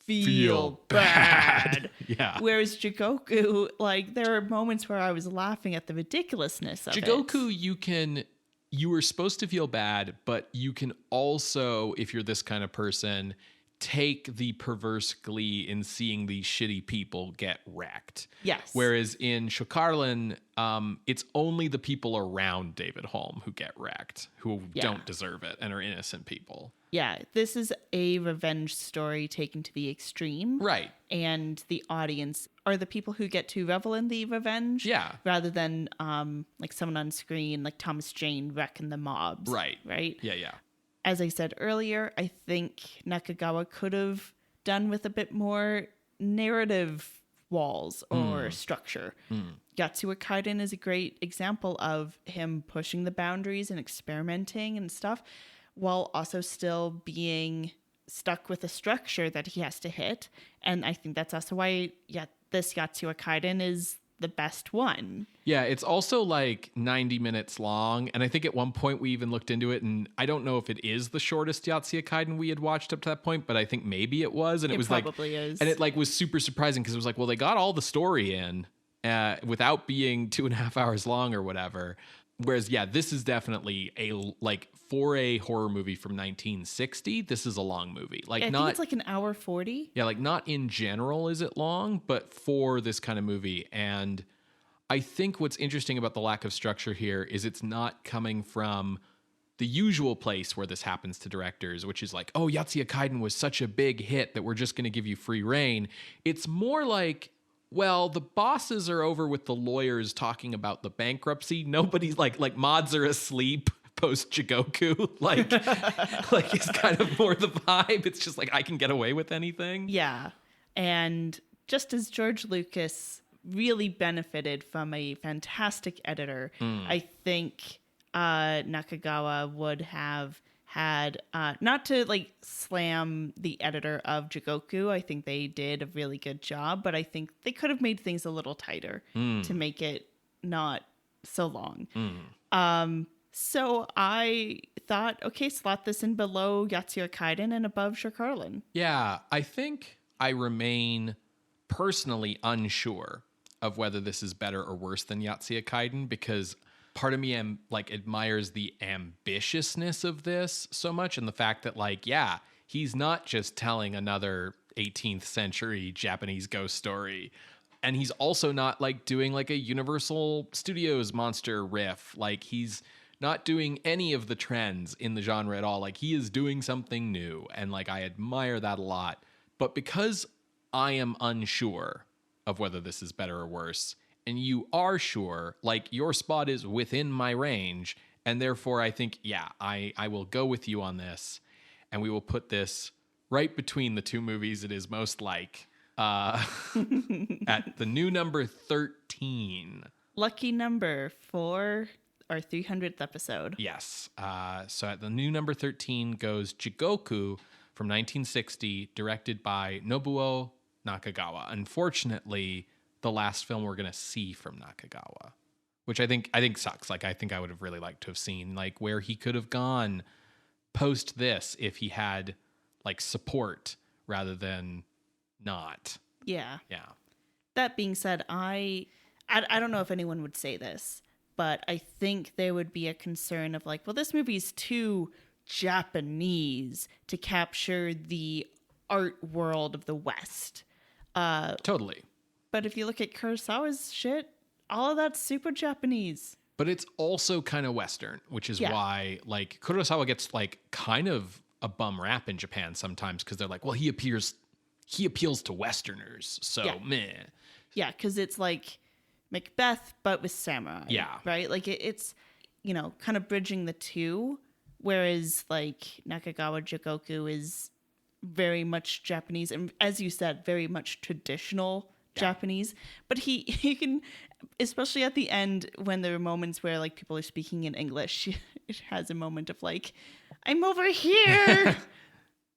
[SPEAKER 1] feel bad. Yeah.
[SPEAKER 2] Whereas JIGOKU, like there are moments where I was laughing at the ridiculousness of
[SPEAKER 1] JIGOKU, you were supposed to feel bad, but you can also, if you're this kind of person, take the perverse glee in seeing these shitty people get wrecked.
[SPEAKER 2] Yes.
[SPEAKER 1] Whereas in Shirkarlan, it's only the people around David Holm who get wrecked, who don't deserve it and are innocent people.
[SPEAKER 2] Yeah, this is a revenge story taken to the extreme.
[SPEAKER 1] Right.
[SPEAKER 2] And the audience are the people who get to revel in the revenge.
[SPEAKER 1] Yeah.
[SPEAKER 2] Rather than like someone on screen like Thomas Jane wrecking the mobs.
[SPEAKER 1] Right.
[SPEAKER 2] Right?
[SPEAKER 1] Yeah.
[SPEAKER 2] As I said earlier, I think Nakagawa could have done with a bit more narrative walls or structure. Yotsuya Kaiden is a great example of him pushing the boundaries and experimenting and stuff, while also still being stuck with a structure that he has to hit. And I think that's also why this Yotsuya Kaiden is the best one.
[SPEAKER 1] Yeah, it's also like 90 minutes long. And I think at one point we even looked into it, and I don't know if it is the shortest Yotsuya Kaiden we had watched up to that point, but I think maybe it was. And it was
[SPEAKER 2] probably is.
[SPEAKER 1] And it like was super surprising because it was like, well, they got all the story in without being 2.5 hours long or whatever. Whereas, yeah, this is definitely for a horror movie from 1960, this is a long movie.
[SPEAKER 2] I think it's like an hour 40.
[SPEAKER 1] Yeah, like not in general is it long, but for this kind of movie. And I think what's interesting about the lack of structure here is it's not coming from the usual place where this happens to directors, which is like, oh, Yotsuya Kaiden was such a big hit that we're just going to give you free reign. It's more like, well, the bosses are over with the lawyers talking about the bankruptcy. Nobody's like mods are asleep post JIGOKU. Like it's kind of more the vibe. It's just like I can get away with anything.
[SPEAKER 2] Yeah. And just as George Lucas really benefited from a fantastic editor, I think Nakagawa would have had not to like slam the editor of JIGOKU. I think they did a really good job, but I think they could have made things a little tighter to make it not so long. So I thought, okay, slot this in below Yotsuya Kaiden and above Shirkarlan.
[SPEAKER 1] Yeah, I think I remain personally unsure of whether this is better or worse than Yotsuya Kaiden, because part of me admires the ambitiousness of this so much, and the fact that he's not just telling another 18th century Japanese ghost story, and he's also not doing a Universal Studios monster riff. He's not doing any of the trends in the genre at all. He is doing something new, and I admire that a lot. But because I am unsure of whether this is better or worse, and you are sure, your spot is within my range, and therefore I think, I will go with you on this, and we will put this right between the two movies it is most like. At the new number 13.
[SPEAKER 2] Lucky number for our 300th episode.
[SPEAKER 1] Yes. So at the new number 13 goes JIGOKU from 1960, directed by Nobuo Nakagawa. Unfortunately, the last film we're going to see from Nakagawa, which I think sucks. Like, I think I would have really liked to have seen like where he could have gone post this if he had like support rather than not.
[SPEAKER 2] Yeah.
[SPEAKER 1] Yeah.
[SPEAKER 2] That being said, I don't know if anyone would say this, but I think there would be a concern of like, well, this movie's too Japanese to capture the art world of the West.
[SPEAKER 1] Totally.
[SPEAKER 2] But if you look at Kurosawa's shit, all of that's super Japanese.
[SPEAKER 1] But it's also kind of Western, which is why like Kurosawa gets like kind of a bum rap in Japan sometimes because they're like, well, he appeals to Westerners, so meh.
[SPEAKER 2] Yeah, because it's like Macbeth, but with samurai.
[SPEAKER 1] Yeah.
[SPEAKER 2] Right? Like it's, you know, kind of bridging the two, whereas like Nakagawa JIGOKU is very much Japanese and, as you said, very much traditional Japanese. But he can, especially at the end when there are moments where like people are speaking in English, it has a moment of like, I'm over here.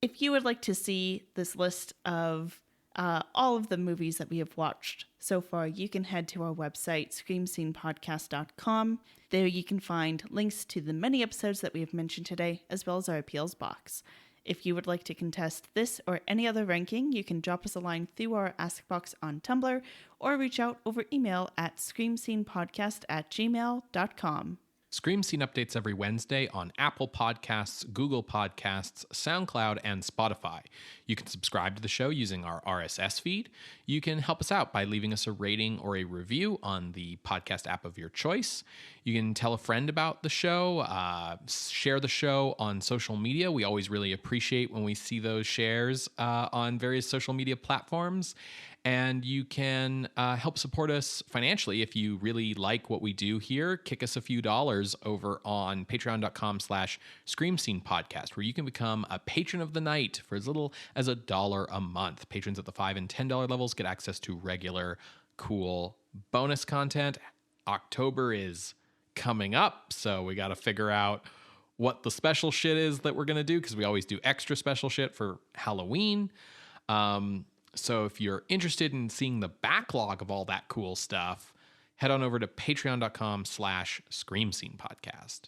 [SPEAKER 2] If you would like to see this list of all of the movies that we have watched so far, you can head to our website, screamscenepodcast.com. There you can find links to the many episodes that we have mentioned today, as well as our appeals box. If you would like to contest this or any other ranking, you can drop us a line through our Ask box on Tumblr or reach out over email at screamscenepodcast@gmail.com.
[SPEAKER 1] Scream Scene updates every Wednesday on Apple Podcasts, Google Podcasts, SoundCloud, and Spotify. You can subscribe to the show using our RSS feed. You can help us out by leaving us a rating or a review on the podcast app of your choice. You can tell a friend about the show, share the show on social media. We always really appreciate when we see those shares on various social media platforms. And you can help support us financially if you really like what we do here. Kick us a few dollars over on patreon.com/screamscenepodcast, where you can become a patron of the night for as little as $1 a month. Patrons at the $5 and $10 levels get access to regular, cool bonus content. October is coming up, so we got to figure out what the special shit is that we're going to do, because we always do extra special shit for Halloween. So if you're interested in seeing the backlog of all that cool stuff, head on over to patreon.com/screamscenepodcast.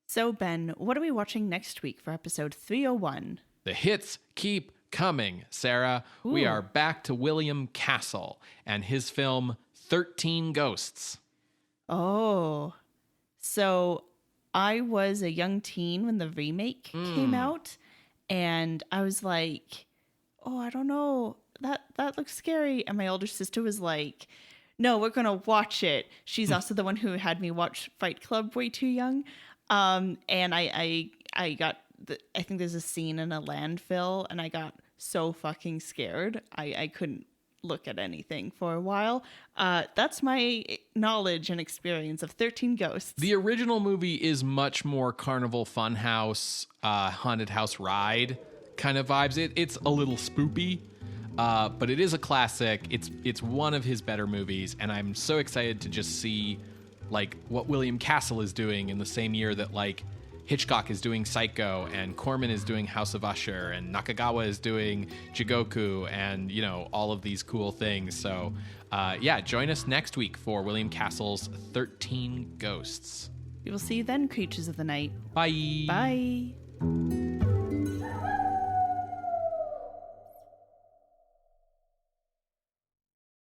[SPEAKER 2] So Ben, what are we watching next week for episode 301?
[SPEAKER 1] The hits keep coming, Sarah.
[SPEAKER 2] Ooh.
[SPEAKER 1] We are back to William Castle and his film 13 Ghosts.
[SPEAKER 2] Oh, so I was a young teen when the remake came out, and I was like, oh, I don't know. That looks scary. And my older sister was like, no, we're going to watch it. She's also the one who had me watch Fight Club way too young. And I got, I think there's a scene in a landfill, and I got so fucking scared. I couldn't look at anything for a while. That's my knowledge and experience of 13 Ghosts.
[SPEAKER 1] The original movie is much more Carnival Funhouse, haunted house ride kind of vibes. It's a little spoopy. But it is a classic. It's one of his better movies, and I'm so excited to just see like what William Castle is doing in the same year that like Hitchcock is doing Psycho, and Corman is doing House of Usher, and Nakagawa is doing JIGOKU, and you know, all of these cool things. So join us next week for William Castle's 13 Ghosts.
[SPEAKER 2] We will see you then, creatures of the night.
[SPEAKER 1] Bye.
[SPEAKER 2] Bye.